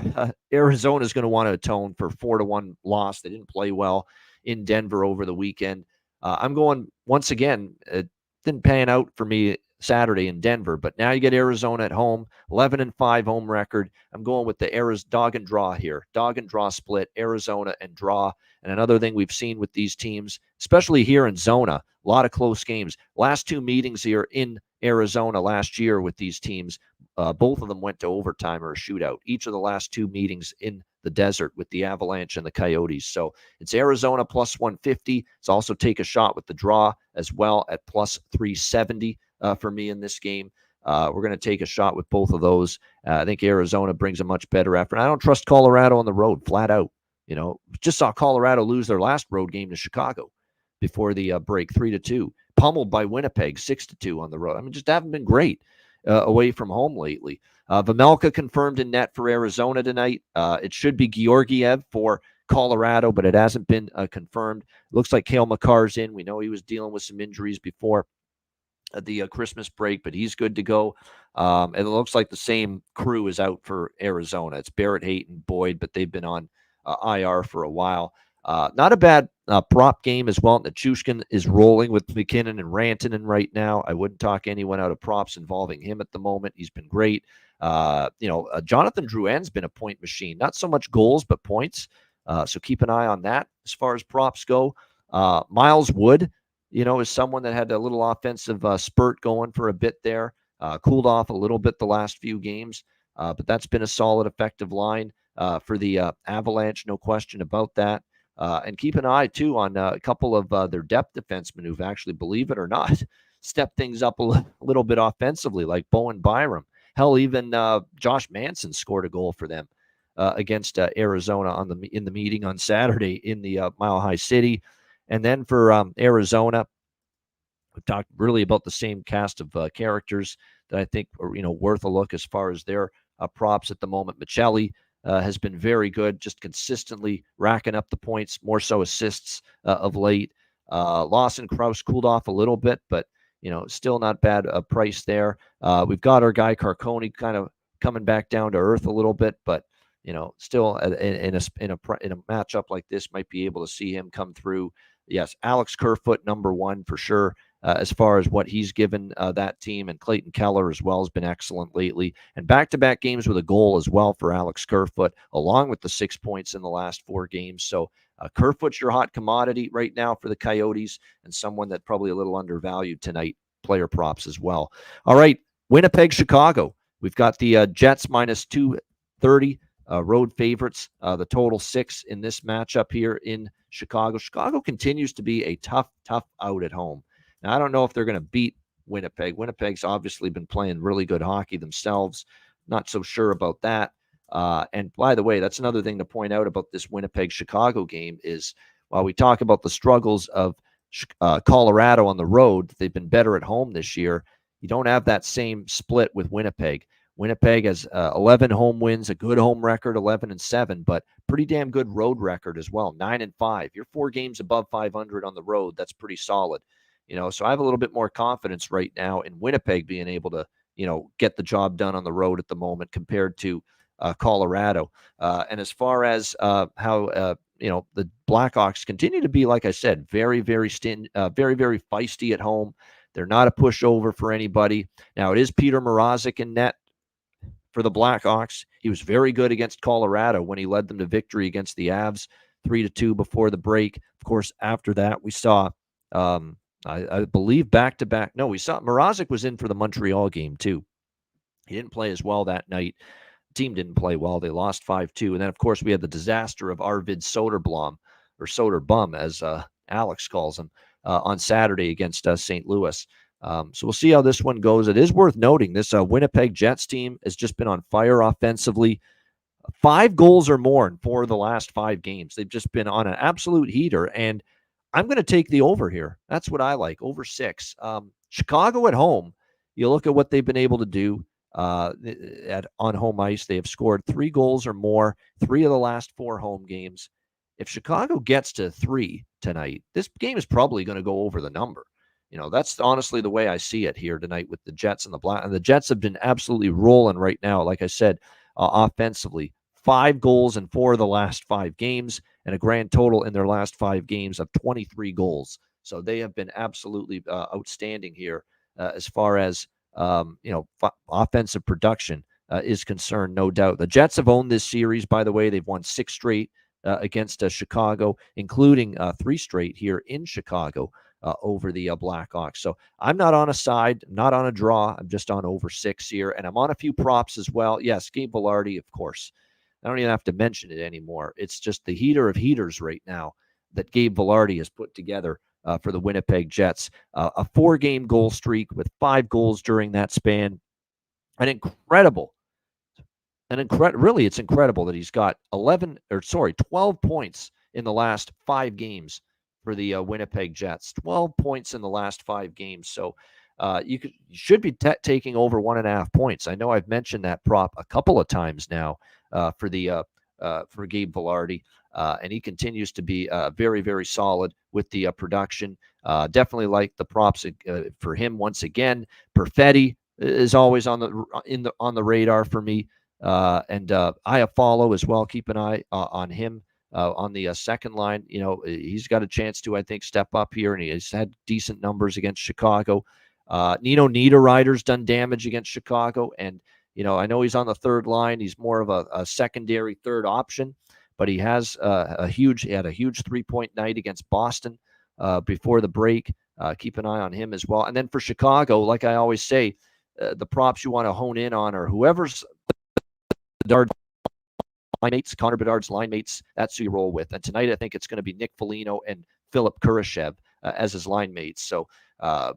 [SPEAKER 2] Arizona is going to want to atone for 4-1 loss. They didn't play well in Denver over the weekend. I'm going, once again, it didn't pan out for me Saturday in Denver, but now you get Arizona at home, 11-5 home record. I'm going with the dog and draw here. Dog and draw split, Arizona and draw. And another thing we've seen with these teams, especially here in Zona, a lot of close games. Last 2 meetings here in Arizona last year with these teams, both of them went to overtime or a shootout. Each of the last 2 meetings in the desert with the Avalanche and the Coyotes. So it's Arizona plus 150. It's also take a shot with the draw as well at plus 370 for me in this game. We're going to take a shot with both of those. I think Arizona brings a much better effort. I don't trust Colorado on the road, flat out. Just saw Colorado lose their last road game to Chicago before the break, 3-2. Pummeled by Winnipeg, 6-2 on the road. I mean, just haven't been great away from home lately. Vejmelka confirmed in net for Arizona tonight. It should be Georgiev for Colorado, but it hasn't been confirmed. Looks like Cale Makar's in. We know he was dealing with some injuries before the Christmas break, but he's good to go. And it looks like the same crew is out for Arizona. It's Barrett, Hayton, Boyd, but they've been on IR for a while. Not a bad prop game as well. Nichushkin is rolling with McKinnon and Rantanen right now. I wouldn't talk anyone out of props involving him at the moment. He's been great. Jonathan Drouin's been a point machine. Not so much goals, but points. So keep an eye on that as far as props go. Miles Wood, is someone that had a little offensive spurt going for a bit there. Cooled off a little bit the last few games, but that's been a solid, effective line for the Avalanche, no question about that. And keep an eye, too, on a couple of their depth defensemen who've actually, believe it or not, stepped things up a little bit offensively, like Bowen Byram. Hell, even Josh Manson scored a goal for them against Arizona in the meeting on Saturday in the Mile High City. And then for Arizona, we talked really about the same cast of characters that I think are worth a look as far as their props at the moment. Michelli has been very good, just consistently racking up the points, more so assists of late. Lawson Krause cooled off a little bit, but still not bad price there. We've got our guy Carcone kind of coming back down to earth a little bit, but still in a matchup like this, might be able to see him come through. Yes, Alex Kerfoot, number 1 for sure. As far as what he's given that team, and Clayton Keller as well has been excellent lately, and back-to-back games with a goal as well for Alex Kerfoot, along with the 6 points in the last 4 games. So Kerfoot's your hot commodity right now for the Coyotes, and someone that probably a little undervalued tonight, player props as well. All right, Winnipeg, Chicago. We've got the Jets minus 230 road favorites, the total 6 in this matchup here in Chicago. Chicago continues to be a tough out at home. Now, I don't know if they're going to beat Winnipeg. Winnipeg's obviously been playing really good hockey themselves. Not so sure about that. And by the way, that's another thing to point out about this Winnipeg-Chicago game is while we talk about the struggles of Colorado on the road, they've been better at home this year. You don't have that same split with Winnipeg. Winnipeg has 11 home wins, a good home record, 11-7, but pretty damn good road record as well, 9-5. You're 4 games above 500 on the road. That's pretty solid. So I have a little bit more confidence right now in Winnipeg being able to, get the job done on the road at the moment compared to Colorado. And as far as how, the Blackhawks continue to be, like I said, very, very feisty at home. They're not a pushover for anybody. Now, it is Peter Mrazek in net for the Blackhawks. He was very good against Colorado when he led them to victory against the Avs 3-2 before the break. Of course, after that, we saw, I believe, back-to-back. No, we saw Mrazek was in for the Montreal game, too. He didn't play as well that night. The team didn't play well. They lost 5-2. And then, of course, we had the disaster of Arvid Soderblom, or Soderbum, as Alex calls him, on Saturday against St. Louis. So we'll see how this one goes. It is worth noting this Winnipeg Jets team has just been on fire offensively. 5 goals or more in 4 of the last 5 games. They've just been on an absolute heater, and I'm going to take the over here. That's what I like, over 6. Chicago at home, you look at what they've been able to do on home ice. They have scored 3 goals or more 3 of the last 4 home games. If Chicago gets to 3 tonight, this game is probably going to go over the number. That's honestly the way I see it here tonight with the Jets and the Black. And the Jets have been absolutely rolling right now. Like I said, offensively, 5 goals in 4 of the last 5 games, and a grand total in their last 5 games of 23 goals. So they have been absolutely outstanding here as far as offensive production is concerned, no doubt. The Jets have owned this series, by the way. They've won 6 straight against Chicago, including 3 straight here in Chicago over the Blackhawks. So I'm not on a side, not on a draw. I'm just on over 6 here, and I'm on a few props as well. Yes, Gabe Vilardi, of course. I don't even have to mention it anymore. It's just the heater of heaters right now that Gabe Vilardi has put together for the Winnipeg Jets. A 4-game goal streak with 5 goals during that span. Really, it's incredible that he's got 12 points in the last 5 games for the Winnipeg Jets. 12 points in the last 5 games. So you should be taking over 1.5 points. I know I've mentioned that prop a couple of times now for Gabe Vilardi, and he continues to be very, very solid with the production. Definitely like the props for him once again. Perfetti is always on the radar for me, and Iafallo as well. Keep an eye on him. On the second line, he's got a chance to, I think, step up here, and he has had decent numbers against Chicago. Nino Niederreiter's done damage against Chicago, and I know he's on the third line. He's more of a secondary third option, but he has a huge 3-point night against Boston before the break. Keep an eye on him as well. And then for Chicago, like I always say, the props you want to hone in on are whoever's Bedard line mates, Connor Bedard's line mates. That's who you roll with. And tonight, I think it's going to be Nick Foligno and Philip Kurashev as his line mates. So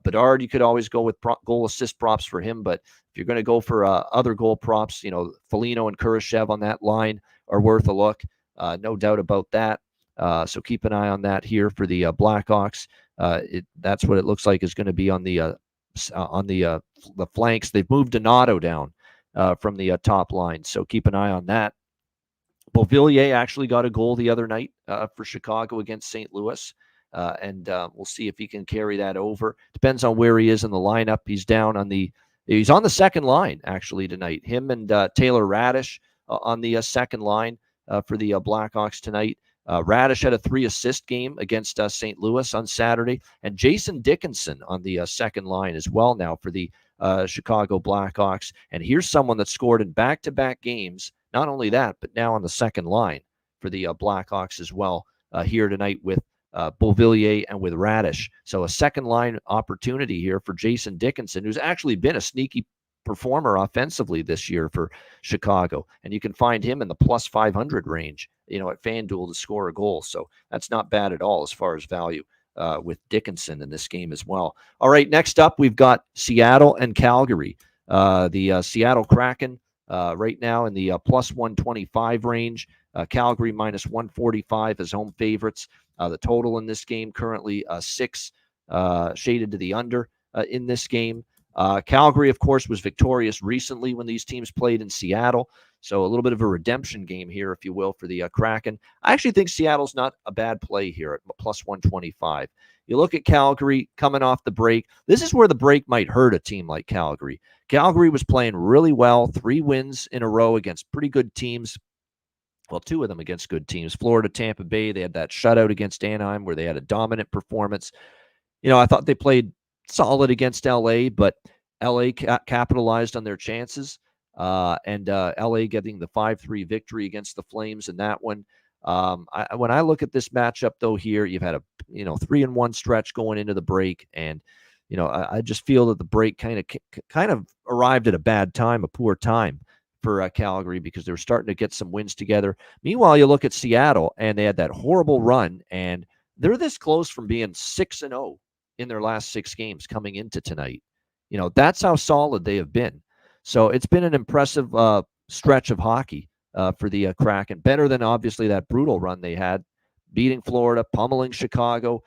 [SPEAKER 2] Bedard, you could always go with goal assist props for him, but if you're going to go for other goal props, Foligno and Kurashev on that line are worth a look. No doubt about that. So keep an eye on that here for the Blackhawks. That's what it looks like is going to be on the flanks. They've moved Donato down from the top line, so keep an eye on that. Beauvillier actually got a goal the other night for Chicago against St. Louis, and we'll see if he can carry that over. Depends on where he is in the lineup. He's on the second line actually tonight. Him and Taylor Radish on the second line for the Blackhawks tonight. Radish had a 3-assist game against St. Louis on Saturday, and Jason Dickinson on the second line as well now for the Chicago Blackhawks. And here's someone that scored in back-to-back games. Not only that, but now on the second line for the Blackhawks as well here tonight with Beauvillier and with Radish. So a second line opportunity here for Jason Dickinson, who's actually been a sneaky performer offensively this year for Chicago. And you can find him in the plus 500 range, at FanDuel to score a goal. So that's not bad at all as far as value with Dickinson in this game as well. All right, next up, we've got Seattle and Calgary. The Seattle Kraken right now in the plus 125 range. Calgary minus 145 as home favorites. The total in this game currently 6 shaded to the under in this game. Calgary, of course, was victorious recently when these teams played in Seattle. So a little bit of a redemption game here, if you will, for the Kraken. I actually think Seattle's not a bad play here at plus 125. You look at Calgary coming off the break. This is where the break might hurt a team like Calgary. Calgary was playing really well, 3 wins in a row against pretty good teams. Well, 2 of them against good teams. Florida, Tampa Bay, they had that shutout against Anaheim where they had a dominant performance. I thought they played solid against LA, but LA capitalized on their chances. and LA getting the 5-3 victory against the Flames in that one. When I look at this matchup, though, here, you've had a 3-1 stretch going into the break, and I just feel that the break kind of arrived at a bad time, a poor time for Calgary, because they were starting to get some wins together. Meanwhile, you look at Seattle, and they had that horrible run, and they're this close from being 6-0 in their last 6 games coming into tonight. That's how solid they have been. So it's been an impressive stretch of hockey for the Kraken. Better than, obviously, that brutal run they had, beating Florida, pummeling Chicago.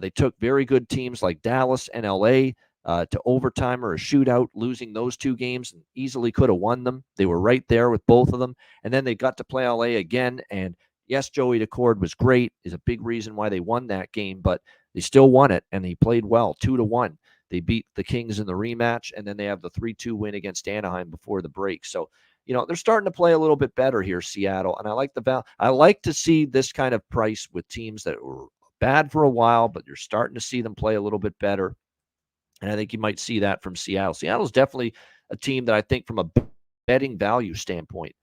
[SPEAKER 2] They took very good teams like Dallas and LA to overtime or a shootout, losing those 2 games, and easily could have won them. They were right there with both of them. And then they got to play LA again. And yes, Joey Decord was great, is a big reason why they won that game, but they still won it, and he played well, 2-1. They beat the Kings in the rematch, and then they have the 3-2 win against Anaheim before the break. So, they're starting to play a little bit better here, Seattle, and I like I like to see this kind of price with teams that were bad for a while, but you're starting to see them play a little bit better. And I think you might see that from Seattle. Seattle's definitely a team that I think, from a betting value standpoint,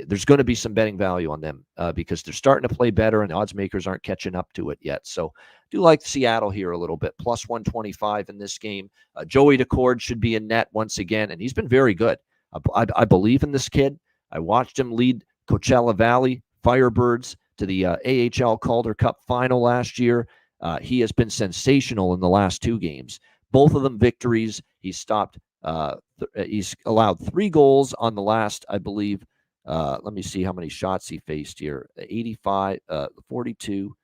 [SPEAKER 2] there's going to be some betting value on them because they're starting to play better, and odds makers aren't catching up to it yet. So I do like Seattle here a little bit, plus 125 in this game. Joey Decord should be in net once again, and he's been very good. I believe in this kid. I watched him lead Coachella Valley Firebirds to the AHL Calder Cup final last year. He has been sensational in the last 2 games. Both of them victories. He's allowed 3 goals on the last, I believe. Let me see how many shots he faced here. 85, 42,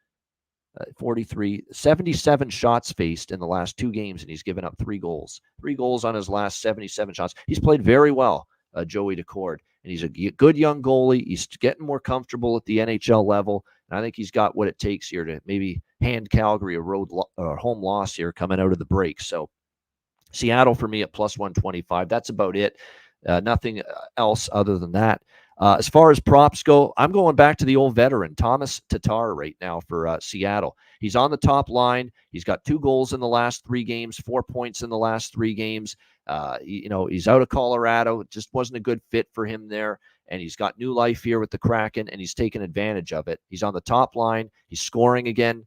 [SPEAKER 2] 43, 77 shots faced in the last 2 games, and he's given up 3 goals. 3 goals on his last 77 shots. He's played very well, Joey Decord, and he's a good young goalie. He's getting more comfortable at the NHL level, and I think he's got what it takes here to maybe hand Calgary a home loss here coming out of the break. So Seattle for me at plus 125. That's about it. Nothing else other than that. As far as props go, I'm going back to the old veteran, Thomas Tatar, right now for Seattle. He's on the top line. He's got 2 goals in the last 3 games, 4 points in the last 3 games. He's out of Colorado. It just wasn't a good fit for him there. And he's got new life here with the Kraken, and he's taken advantage of it. He's on the top line. He's scoring again.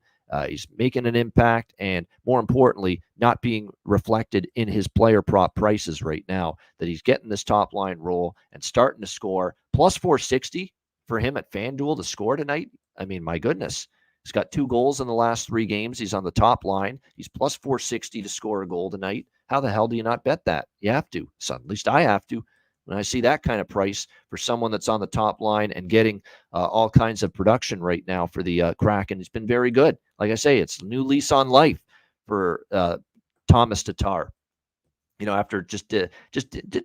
[SPEAKER 2] He's making an impact, and more importantly, not being reflected in his player prop prices right now, that he's getting this top line role and starting to score. Plus 460 for him at FanDuel to score tonight. I mean, my goodness. He's got 2 goals in the last 3 games. He's on the top line. He's plus 460 to score a goal tonight. How the hell do you not bet that? You have to. So at least I have to. When I see that kind of price for someone that's on the top line and getting all kinds of production right now for the Kraken, it's been very good. Like I say, it's a new lease on life for Thomas Tatar. After just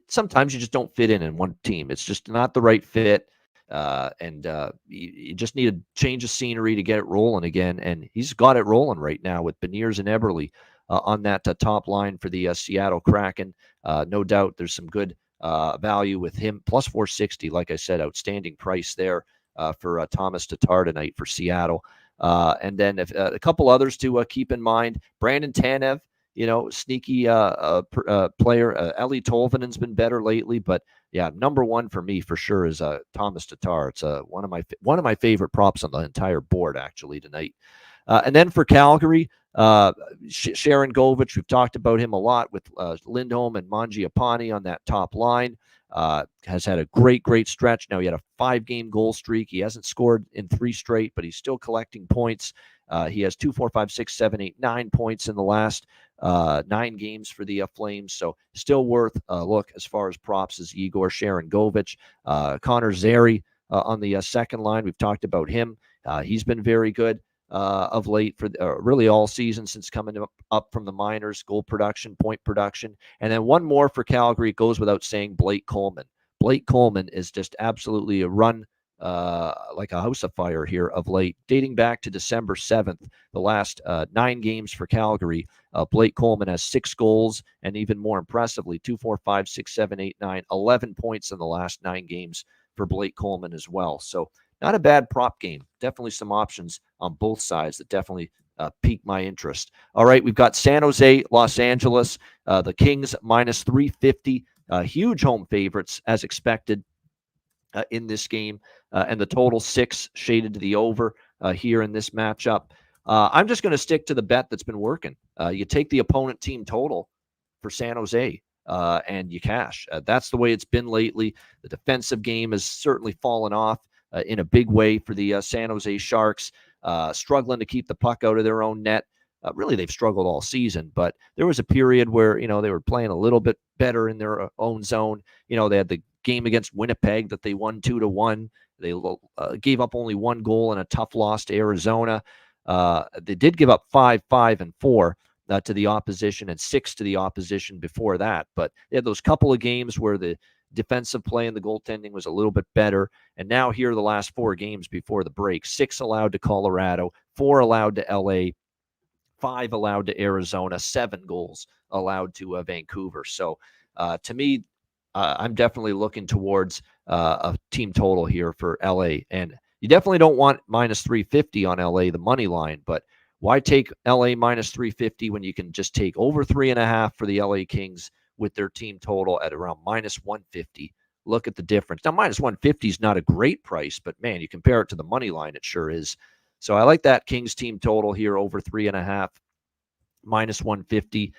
[SPEAKER 2] sometimes you just don't fit in one team. It's just not the right fit, and you just need a change of scenery to get it rolling again. And he's got it rolling right now with Beniers and Eberle on that top line for the Seattle Kraken. No doubt there's some good value with him. Plus 460, like I said, outstanding price there for Thomas Tatar tonight for Seattle. And then a couple others to keep in mind. Brandon Tanev, sneaky player. Eli Tolvanen's been better lately, but yeah, number 1 for me for sure is Thomas Tatar. It's one of my favorite props on the entire board actually tonight. And then for Calgary, Sharon Govich, we've talked about him a lot with Lindholm and Mangiapane on that top line. Has had a great stretch. Now he had a 5-game goal streak. He hasn't scored in 3 straight, but he's still collecting points. He has 2, 4, 5, 6, 7, 8, 9 points in the last 9 games for the Flames. So still worth a look as far as props as Igor Sharon Govich. Connor Zary on the second line. We've talked about him. He's been very good of late for really all season since coming up from the minors. Goal production, point production. And then one more for Calgary. It goes without saying, Blake Coleman. Blake Coleman is just absolutely a run like a house of fire here of late, dating back to December 7th, the last 9 games for Calgary. Blake Coleman has 6 goals, and even more impressively, 2, 4, 5, 6, 7, 8, 9, 11 points in the last 9 games for Blake Coleman as well. So not a bad prop game. Definitely some options on both sides that definitely piqued my interest. All right, we've got San Jose, Los Angeles, the Kings minus 350 Huge home favorites as expected in this game, and the total 6 shaded to the over here in this matchup. I'm just going to stick to the bet that's been working. You take the opponent team total for San Jose, and you cash. That's the way it's been lately. The defensive game has certainly fallen off in a big way for the San Jose Sharks, struggling to keep the puck out of their own net. Really, they've struggled all season, but there was a period where, they were playing a little bit better in their own zone. They had the game against Winnipeg that they won 2-1. They gave up only 1 goal in a tough loss to Arizona. They did give up 5, 5, and 4 to the opposition, and 6 to the opposition before that. But they had those couple of games where the defensive play and the goaltending was a little bit better. And now here are the last 4 games before the break: 6 allowed to Colorado, 4 allowed to LA, 5 allowed to Arizona, 7 goals allowed to Vancouver. So to me, I'm definitely looking towards a team total here for LA. And you definitely don't want minus 350 on LA, the money line, but why take LA minus 350 when you can just take over 3.5 for the LA Kings with their team total at around minus 150? Look at the difference. Now, minus 150 is not a great price, but man, you compare it to the money line, it sure is. So I like that Kings team total here over 3.5, minus 150.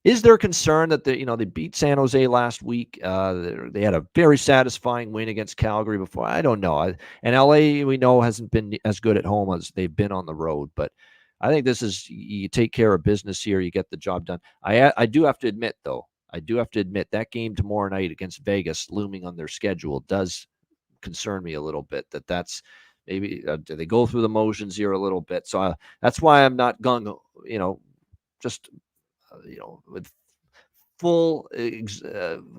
[SPEAKER 2] Is there concern that they beat San Jose last week? They had a very satisfying win against Calgary before. I don't know. And LA, we know, hasn't been as good at home as they've been on the road. But I think this is, you take care of business here, you get the job done. I do have to admit, though, that game tomorrow night against Vegas looming on their schedule does concern me a little bit. That's maybe do they go through the motions here a little bit? So that's why I'm not gung, just with full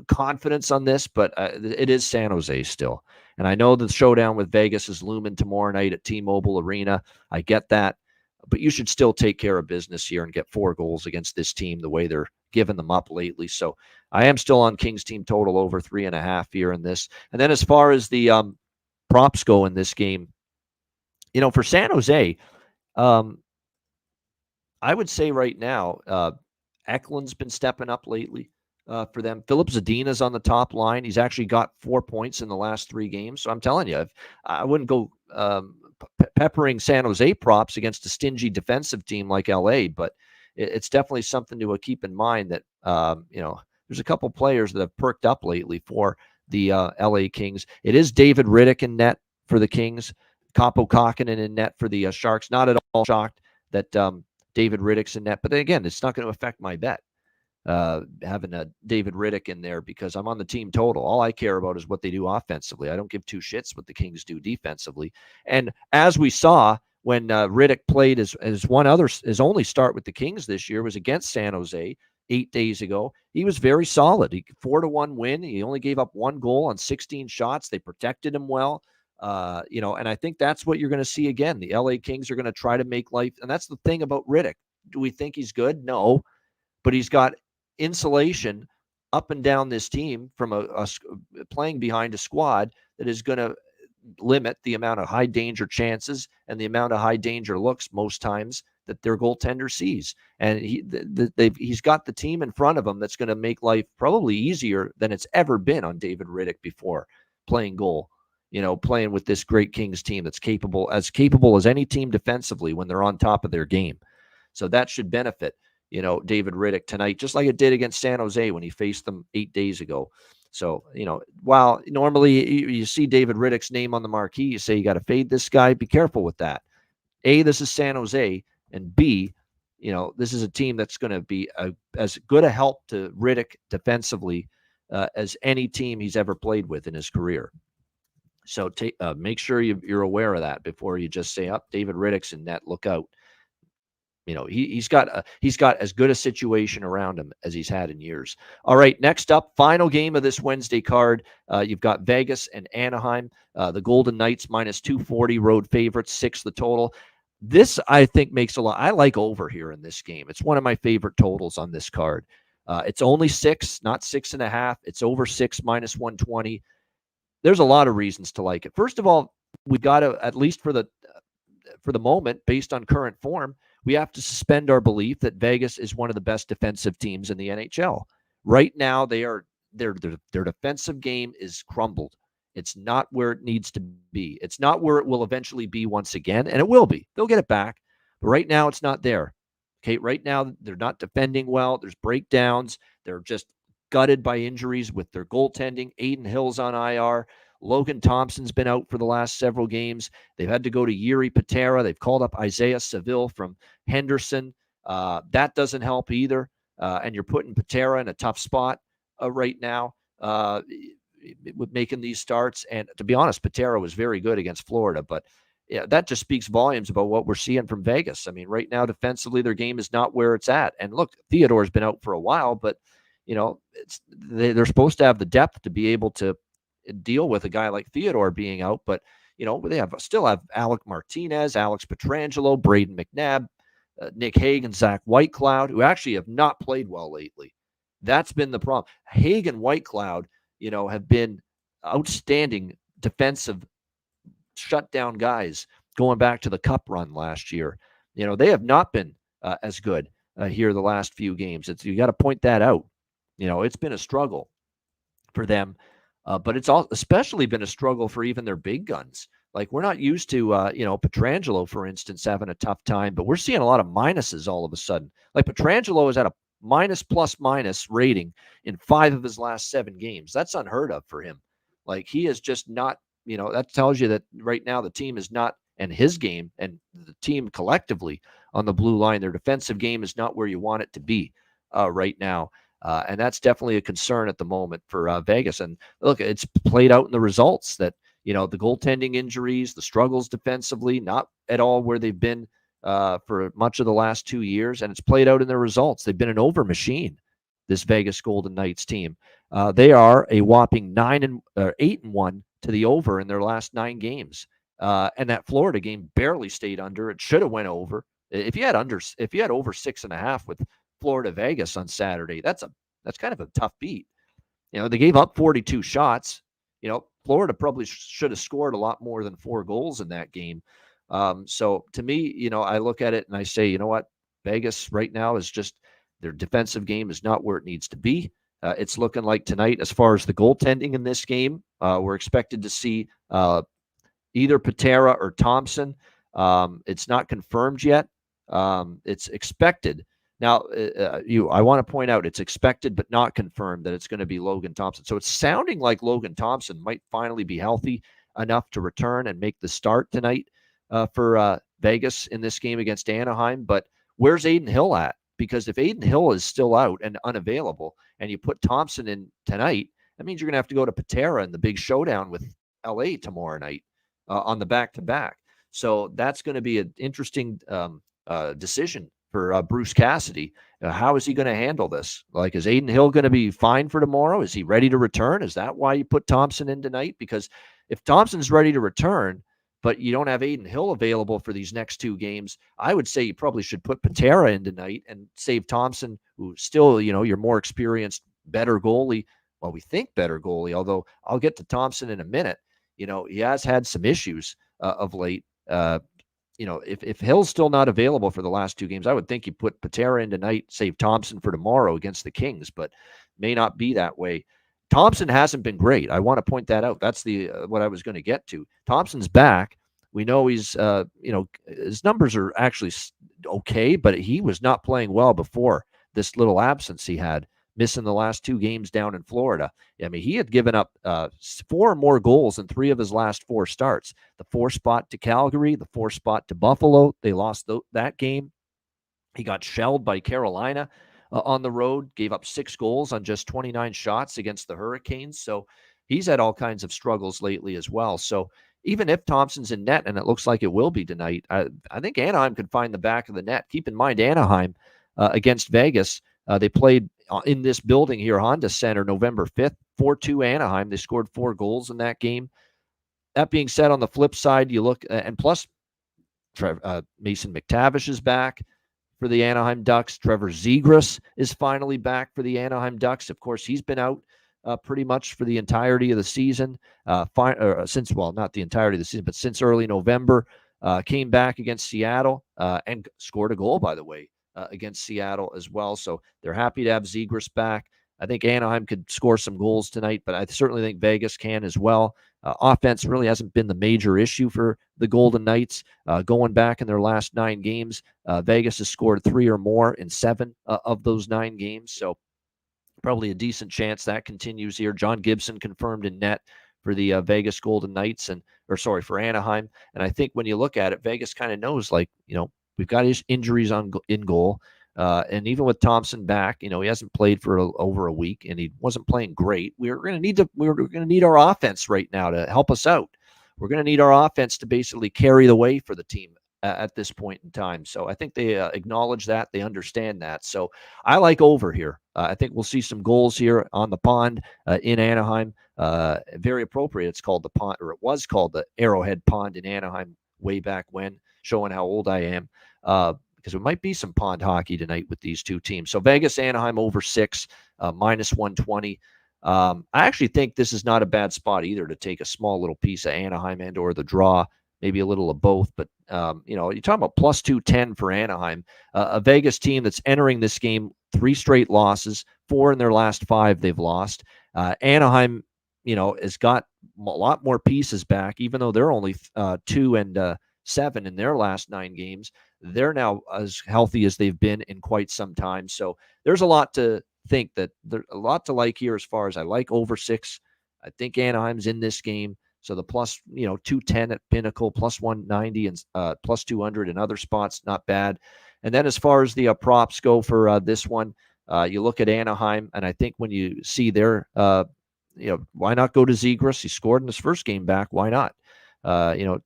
[SPEAKER 2] confidence on this, but it is San Jose still. And I know the showdown with Vegas is looming tomorrow night at T-Mobile Arena. I get that, but you should still take care of business here and get 4 goals against this team the way they're giving them up lately. So I am still on Kings team total over 3.5 here in this. And then as far as the props go in this game, for San Jose, I would say right now, Eklund's been stepping up lately for them. Philip Zadina's on the top line. He's actually got 4 points in the last 3 games. So I'm telling you, I wouldn't go peppering San Jose props against a stingy defensive team like LA, but it's definitely something to keep in mind that, there's a couple players that have perked up lately for the LA Kings. It is David Riddick in net for the Kings, Kaapo Kahkonen in net for the Sharks. Not at all shocked that David Riddick's in net, but then again, it's not going to affect my bet having a David Riddick in there because I'm on the team total. All I care about is what they do offensively. I don't give 2 shits what the Kings do defensively. And as we saw when Riddick played his only start with the Kings this year was against San Jose 8 days ago. He was very solid. He 4-1 win. He only gave up 1 goal on 16 shots. They protected him well. And I think that's what you're going to see again. The LA Kings are going to try to make life. And that's the thing about Riddick. Do we think he's good? No, but he's got insulation up and down this team from playing behind a squad that is going to limit the amount of high danger chances and the amount of high danger looks most times that their goaltender sees. And he's got the team in front of him that's going to make life probably easier than it's ever been on David Riddick before playing goal. Playing with this great Kings team that's capable as any team defensively when they're on top of their game. So that should benefit, David Riddick tonight, just like it did against San Jose when he faced them 8 days ago. So, while normally you see David Riddick's name on the marquee, you say you got to fade this guy, be careful with that. A, this is San Jose, and B, this is a team that's going to be as good a help to Riddick defensively as any team he's ever played with in his career. So make sure you're aware of that before you just say, David Riddick's in net, look out. He's got as good a situation around him as he's had in years. All right, next up, final game of this Wednesday card. You've got Vegas and Anaheim. The Golden Knights minus 240 road favorites, 6 the total. This, I think, makes a lot. I like over here in this game. It's one of my favorite totals on this card. It's only 6, not 6.5. It's over 6, minus 120. There's a lot of reasons to like it. First of all, we got to, at least for the moment, based on current form, we have to suspend our belief that Vegas is one of the best defensive teams in the NHL. Right now, their defensive game is crumbled. It's not where it needs to be. It's not where it will eventually be once again, and it will be. They'll get it back. But right now, it's not there. Okay, right now, they're not defending well. There's breakdowns. They're just gutted by injuries with their goaltending. Aiden Hill's on IR. Logan Thompson's been out for the last several games. They've had to go to Yuri Patera. They've called up Isaiah Seville from Henderson. That doesn't help either. And you're putting Patera in a tough spot right now with making these starts. And to be honest, Patera was very good against Florida. But yeah, that just speaks volumes about what we're seeing from Vegas. I mean, right now, defensively, their game is not where it's at. And look, Theodore's been out for a while, but, they're supposed to have the depth to be able to deal with a guy like Theodore being out. But, they still have Alec Martinez, Alex Pietrangelo, Braden McNabb, Nick Hague, and Zach Whitecloud, who actually have not played well lately. That's been the problem. Hague and Whitecloud, have been outstanding defensive shutdown guys going back to the Cup run last year. They have not been as good here the last few games. You got to point that out. It's been a struggle for them, but it's especially been a struggle for even their big guns. Like, we're not used to, Pietrangelo, for instance, having a tough time, but we're seeing a lot of minuses all of a sudden. Like, Pietrangelo is at a minus rating in 5 of his last 7 games. That's unheard of for him. Like, he is just not, that tells you that right now the team is not, and his game and the team collectively on the blue line, their defensive game is not where you want it to be right now. And that's definitely a concern at the moment for Vegas. And look, it's played out in the results that, the goaltending injuries, the struggles defensively, not at all where they've been for much of the last 2 years. And it's played out in their results. They've been an over machine, this Vegas Golden Knights team. They are a whopping 8-1 to the over in their last 9 games. And that Florida game barely stayed under. It should have went over. If you had over 6.5 with Florida Vegas on Saturday, that's kind of a tough beat. They gave up 42 shots. Florida probably should have scored a lot more than 4 goals in that game. So to me, I look at it and I say, you know what? Vegas right now is just, their defensive game is not where it needs to be. It's looking like tonight, as far as the goaltending in this game, we're expected to see either Patera or Thompson. It's not confirmed yet. It's expected. Now, I want to point out, it's expected but not confirmed that it's going to be Logan Thompson. So it's sounding like Logan Thompson might finally be healthy enough to return and make the start tonight for Vegas in this game against Anaheim. But where's Aiden Hill at? Because if Aiden Hill is still out and unavailable and you put Thompson in tonight, that means you're going to have to go to Patera in the big showdown with LA tomorrow night on the back-to-back. So that's going to be an interesting decision for Bruce Cassidy. How is he going to handle this? Like, is Aiden Hill going to be fine for tomorrow? Is he ready to return? Is that why you put Thompson in tonight? Because if Thompson's ready to return, but you don't have Aiden Hill available for these next 2 games, I would say you probably should put Patera in tonight and save Thompson, who still, your more experienced, better goalie. Well, we think better goalie, although I'll get to Thompson in a minute. He has had some issues of late. If Hill's still not available for the last 2 games, I would think you put Patera in tonight, save Thompson for tomorrow against the Kings, but may not be that way. Thompson hasn't been great. I want to point that out. That's what I was going to get to. Thompson's back. We know he's, his numbers are actually okay, but he was not playing well before this little absence he had, missing the last 2 games down in Florida. I mean, he had given up 4 more goals in 3 of his last 4 starts. The 4 spot to Calgary, the 4 spot to Buffalo. They lost that game. He got shelled by Carolina on the road, gave up 6 goals on just 29 shots against the Hurricanes. So he's had all kinds of struggles lately as well. So even if Thompson's in net, and it looks like it will be tonight, I think Anaheim could find the back of the net. Keep in mind, Anaheim against Vegas, they played in this building here, Honda Center, November 5th, 4-2 Anaheim. They scored 4 goals in that game. That being said, on the flip side, you look, and plus Mason McTavish is back for the Anaheim Ducks. Trevor Zegras is finally back for the Anaheim Ducks. Of course, he's been out pretty much for the entirety of the season, not the entirety of the season, but since early November. came back against Seattle and scored a goal, by the way, against Seattle as well. So they're happy to have Zegras back. I think Anaheim could score some goals tonight, but I certainly think Vegas can as well. Offense really hasn't been the major issue for the Golden Knights. Going back in their last 9 games, Vegas has scored 3 or more in 7 of those 9 games. So probably a decent chance that continues here. John Gibson confirmed in net for the Vegas Golden Knights for Anaheim. And I think when you look at it, Vegas kind of knows, like, we've got his injuries in goal. And even with Thompson back, he hasn't played for over a week, and he wasn't playing great. We're going to need our offense right now to help us out. We're going to need our offense to basically carry the way for the team at this point in time. So I think they acknowledge that. They understand that. So I like over here. I think we'll see some goals here on the pond in Anaheim. Very appropriate. It's called the pond, or it was called the Arrowhead Pond in Anaheim way back when, showing how old I am. Because it might be some pond hockey tonight with these two teams. So Vegas, Anaheim over 6, minus 120. I actually think this is not a bad spot either to take a small little piece of Anaheim and or the draw, maybe a little of both. But, you're talking about plus 210 for Anaheim, a Vegas team that's entering this game 3 straight losses, 4 in their last 5 they've lost. Anaheim, has got a lot more pieces back, even though they're only 2 and 7 in their last 9 games. They're now as healthy as they've been in quite some time. So there's a lot to think that there's a lot to like here as far as I like over 6. I think Anaheim's in this game. So the plus, 210 at Pinnacle, plus 190 and plus 200 in other spots, not bad. And then as far as the props go for this one, you look at Anaheim, and I think when you see their, why not go to Zegras? He scored in his first game back. Why not?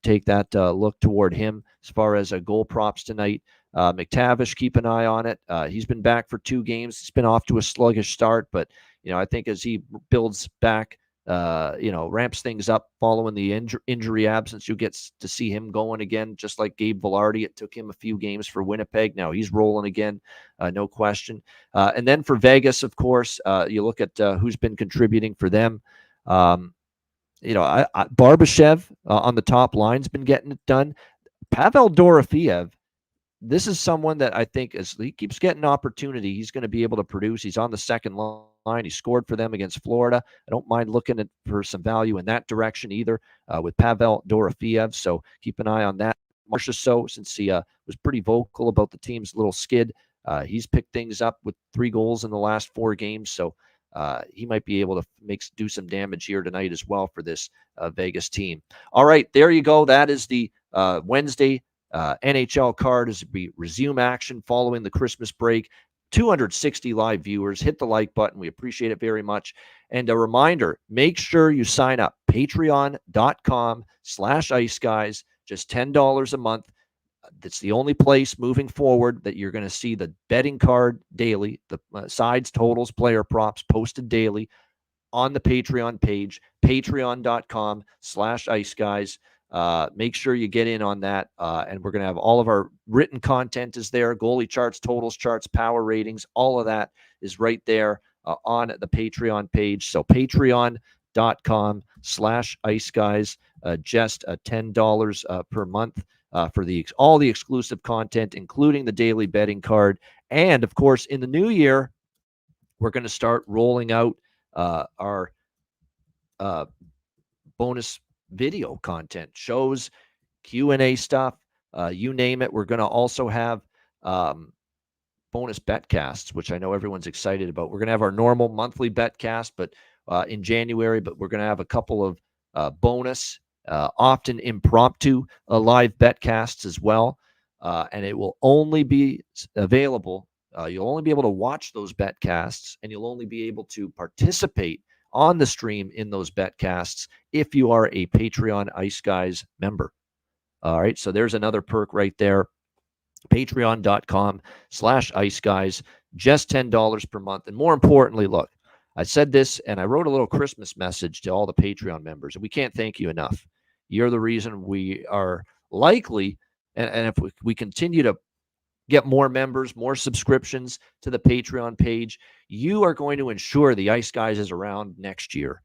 [SPEAKER 2] Take that look toward him as far as goal props tonight. McTavish, keep an eye on it. He's been back for 2 games. It's been off to a sluggish start, but I think as he builds back, ramps things up following the injury absence, you get to see him going again, just like Gabe Vilardi. It took him a few games for Winnipeg. Now he's rolling again, no question. And then for Vegas, of course, you look at who's been contributing for them. Barbashev on the top line's been getting it done. Pavel Dorofeev, this is someone that I think as he keeps getting opportunity, he's going to be able to produce. He's on the second line. He scored for them against Florida. I don't mind looking for some value in that direction either with Pavel Dorofeev. So keep an eye on that. Marchessault, since he was pretty vocal about the team's little skid, he's picked things up with 3 goals in the last 4 games. So he might be able to do some damage here tonight as well for this Vegas team. All right, there you go. That is the Wednesday NHL card as we resume action following the Christmas break. 260 live viewers. Hit the like button. We appreciate it very much. And a reminder, make sure you sign up. Patreon.com/Ice Guys. Just $10 a month. That's the only place moving forward that you're going to see the betting card daily, the sides, totals, player props posted daily on the Patreon page, patreon.com/Ice Guys. Make sure you get in on that. And we're going to have all of our written content is there. Goalie charts, totals charts, power ratings, all of that is right there on the Patreon page. So patreon.com/Ice Guys, just $10 per month for all the exclusive content, including the daily betting card. And of course, in the new year, we're going to start rolling out our bonus video content, shows, Q&A stuff, you name it. We're going to also have bonus betcasts, which I know everyone's excited about. We're going to have our normal monthly betcast, but in January, but we're going to have a couple of bonus, often impromptu live betcasts as well. And it will only be available. You'll only be able to watch those betcasts, and you'll only be able to participate on the stream in those betcasts if you are a Patreon Ice Guys member. All right, so there's another perk right there. Patreon.com/Ice Guys, just $10 per month. And more importantly, look, I said this and I wrote a little Christmas message to all the Patreon members, and we can't thank you enough. You're the reason we are likely, and if we continue to get more members, more subscriptions to the Patreon page, you are going to ensure the Ice Guys is around next year,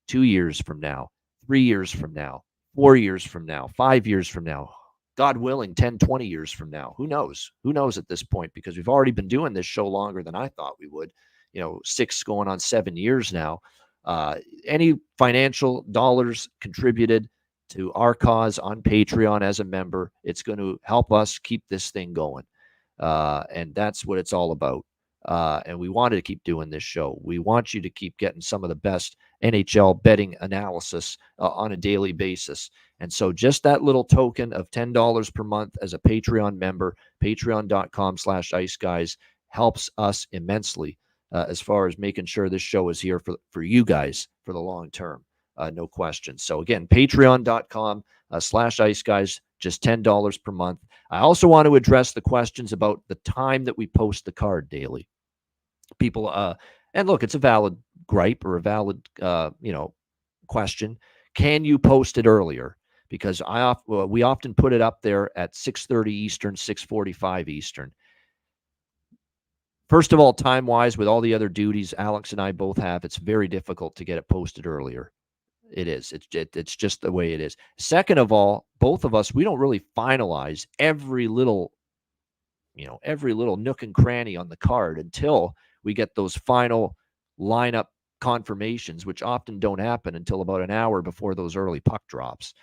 [SPEAKER 2] 2 years from now, 3 years from now, 4 years from now, 5 years from now. God willing, 10, 20 years from now. Who knows? Who knows at this point? Because we've already been doing this show longer than I thought we would. 6 going on 7 years now. Any financial dollars contributed to our cause on Patreon as a member, it's going to help us keep this thing going. And that's what it's all about. And we wanted to keep doing this show. We want you to keep getting some of the best NHL betting analysis on a daily basis. And so just that little token of $10 per month as a Patreon member, patreon.com/iceguys, helps us immensely as far as making sure this show is here for you guys for the long term. No question. So again, patreon.com/iceguys, just $10 per month. I also want to address the questions about the time that we post the card daily. People, and look, it's a valid gripe or a valid, question. Can you post it earlier? Because we often put it up there at 6:30 Eastern, 6:45 Eastern. First of all, time-wise, with all the other duties Alex and I both have, it's very difficult to get it posted earlier. It is. It's just the way it is. Second of all, both of us, we don't really finalize every little nook and cranny on the card until we get those final lineup confirmations, which often don't happen until about an hour before those early puck drops.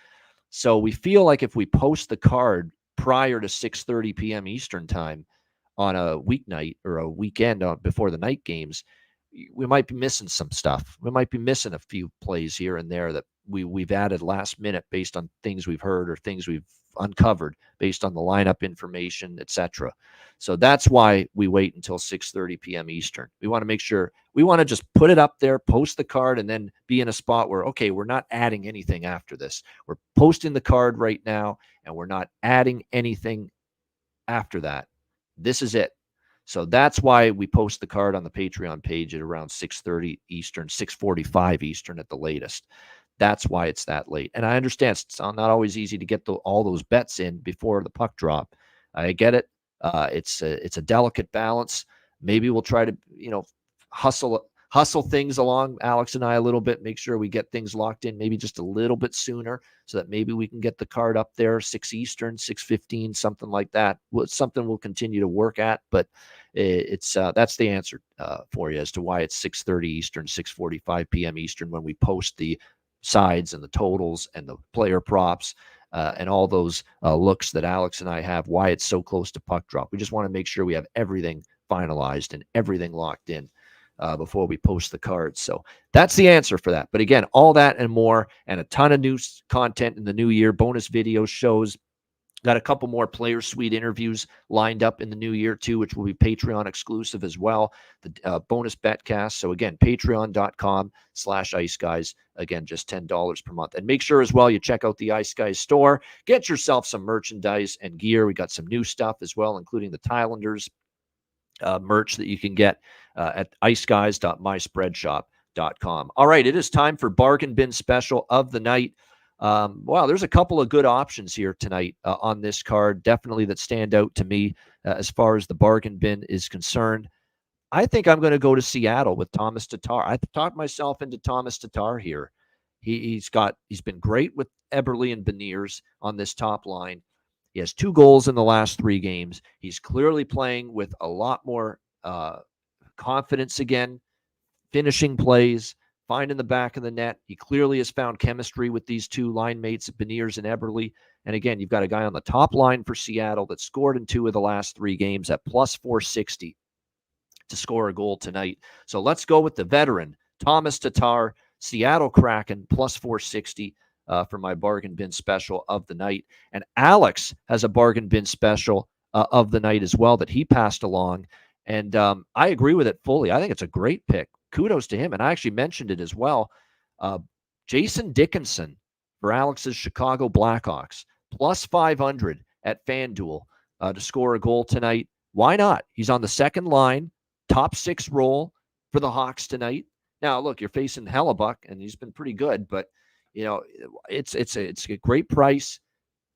[SPEAKER 2] So we feel like if we post the card prior to 6:30 p.m. Eastern time on a weeknight or a weekend before the night games, we might be missing some stuff. We might be missing a few plays here and there that we've added last minute based on things we've heard or things we've uncovered based on the lineup information, etc. So that's why we wait until 6:30 p.m. Eastern. We want to make sure we want to just put it up there, post the card, and then be in a spot where, okay, we're not adding anything after this. We're posting the card right now, and we're not adding anything after that. This is it. So that's why we post the card on the Patreon page at around 6:30 Eastern, 6:45 Eastern at the latest. That's why it's that late. And I understand it's not always easy to get all those bets in before the puck drop. I get it. It's a delicate balance. Maybe we'll try to, hustle things along, Alex and I, a little bit, make sure we get things locked in maybe just a little bit sooner so that maybe we can get the card up there 6 Eastern, 6:15, something like that. It's something we'll continue to work at, but it's that's the answer for you as to why it's 6:30 Eastern, 6:45 p.m. Eastern when we post the sides and the totals and the player props and all those looks that Alex and I have, why it's so close to puck drop. We just want to make sure we have everything finalized and everything locked in before we post the cards. So that's the answer for that. But again, all that and more, and a ton of new content in the new year, bonus videos, shows. Got a couple more Player Suite interviews lined up in the new year too, which will be Patreon exclusive as well. The bonus betcast. So again, patreon.com/iceguys. Again, just $10 per month. And make sure as well you check out the Ice Guys store. Get yourself some merchandise and gear. We got some new stuff as well, including the Thailanders merch that you can get at iceguys.myspreadshop.com. All right, it is time for Bargain Bin Special of the night. Wow, there's a couple of good options here tonight on this card, definitely that stand out to me as far as the bargain bin is concerned. I think I'm going to go to Seattle with Thomas Tatar. I talked myself into Thomas Tatar here. He's been great with Eberle and Beniers on this top line. He has 2 goals in the last 3 games. He's clearly playing with a lot more confidence again, finishing plays, finding the back of the net. He clearly has found chemistry with these 2 line mates, Beniers and Eberle. And again, you've got a guy on the top line for Seattle that scored in 2 of the last 3 games at plus 460 to score a goal tonight. So let's go with the veteran, Thomas Tatar, Seattle Kraken, plus 460 for my bargain bin special of the night. And Alex has a bargain bin special of the night as well that he passed along. And I agree with it fully. I think it's a great pick. Kudos to him. And I actually mentioned it as well. Jason Dickinson for Alex's Chicago Blackhawks, plus 500 at FanDuel to score a goal tonight. Why not? He's on the second line, top 6 role for the Hawks tonight. Now, look, you're facing Hellebuck, and he's been pretty good, but it's a great price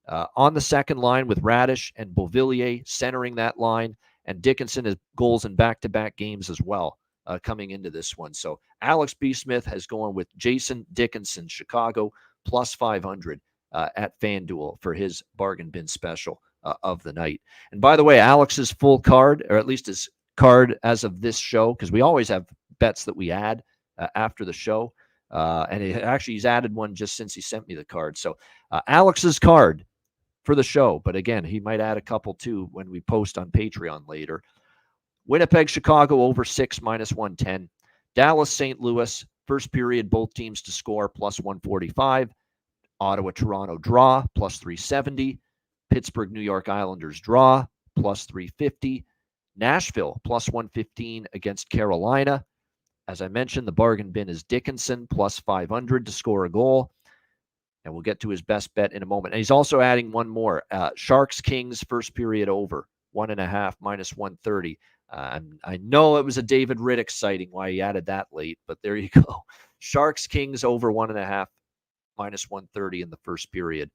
[SPEAKER 2] on the second line with Radish and Beauvillier centering that line, and Dickinson has goals in back-to-back games as well coming into this one. So Alex B. Smith has gone with Jason Dickinson, Chicago, plus 500 at FanDuel for his bargain bin special of the night. And by the way, Alex's full card, or at least his card as of this show, because we always have bets that we add after the show. And he's added one just since he sent me the card. So Alex's card for the show, but again, he might add a couple too when we post on Patreon later. Winnipeg, Chicago over 6 -110. Dallas, St. Louis, first period, both teams to score +145. Ottawa, Toronto draw +370. Pittsburgh, New York Islanders draw +350. Nashville +115 against Carolina. As I mentioned, the bargain bin is Dickinson +500 to score a goal. And we'll get to his best bet in a moment. And he's also adding one more. Sharks, Kings, first period over, 1.5 -130. I know it was a David Riddick sighting why he added that late, but there you go. Sharks, Kings over 1.5 -130 in the first period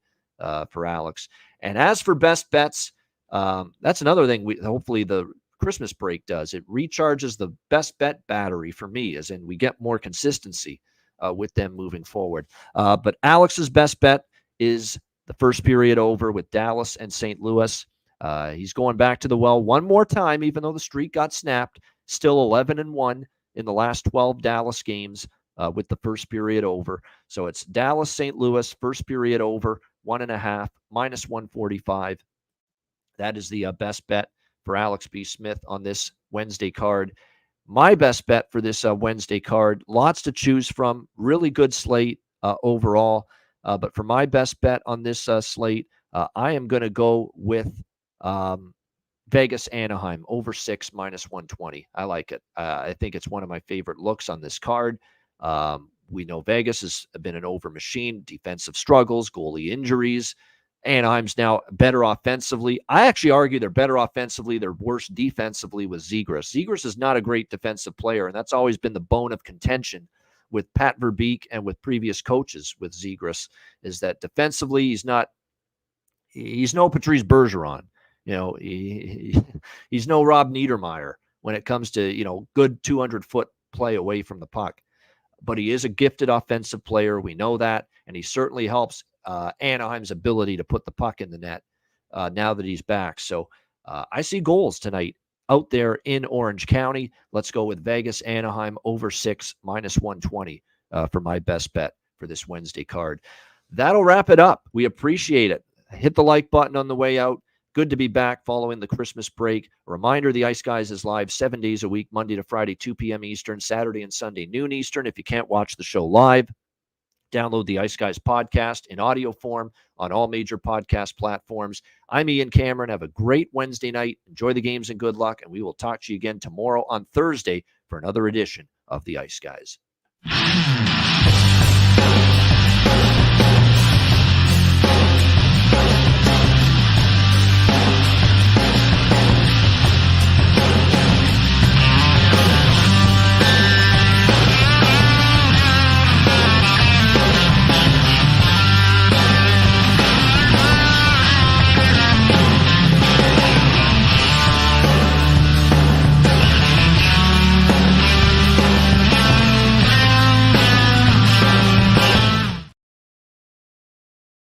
[SPEAKER 2] for Alex. And as for best bets, that's another thing hopefully the Christmas break does. It recharges the best bet battery for me, as in we get more consistency with them moving forward. But Alex's best bet is the first period over with Dallas and St. Louis. He's going back to the well one more time, even though the streak got snapped. Still 11-1 in the last 12 Dallas games with the first period over. So it's Dallas, St. Louis, first period over, 1.5 -145. That is the best bet for Alex B. Smith on this Wednesday card. My best bet for this Wednesday card, lots to choose from, really good slate overall. But for my best bet on this slate, I am going to go with Vegas Anaheim over 6 -120. I like it. I think it's one of my favorite looks on this card. We know Vegas has been an over machine, defensive struggles, goalie injuries. Anaheim's now better offensively. I actually argue they're better offensively. They're worse defensively with Zegras. Zegras is not a great defensive player, and that's always been the bone of contention with Pat Verbeek and with previous coaches with Zegras, is that defensively he's no Patrice Bergeron. He's no Rob Niedermeyer when it comes to, good 200-foot play away from the puck. But he is a gifted offensive player. We know that, and he certainly helps Anaheim's ability to put the puck in the net now that he's back. So I see goals tonight out there in Orange County. Let's go with Vegas Anaheim over 6 -120 for my best bet for this Wednesday card. That'll wrap it up. We appreciate it. Hit the like button on the way out. Good to be back following the Christmas break. A reminder, the Ice Guys is live 7 days a week, Monday to Friday, 2 p.m. Eastern, Saturday and Sunday, noon Eastern. If you can't watch the show live, download the Ice Guys podcast in audio form on all major podcast platforms. I'm Ian Cameron. Have a great Wednesday night. Enjoy the games and good luck. And we will talk to you again tomorrow on Thursday for another edition of the Ice Guys.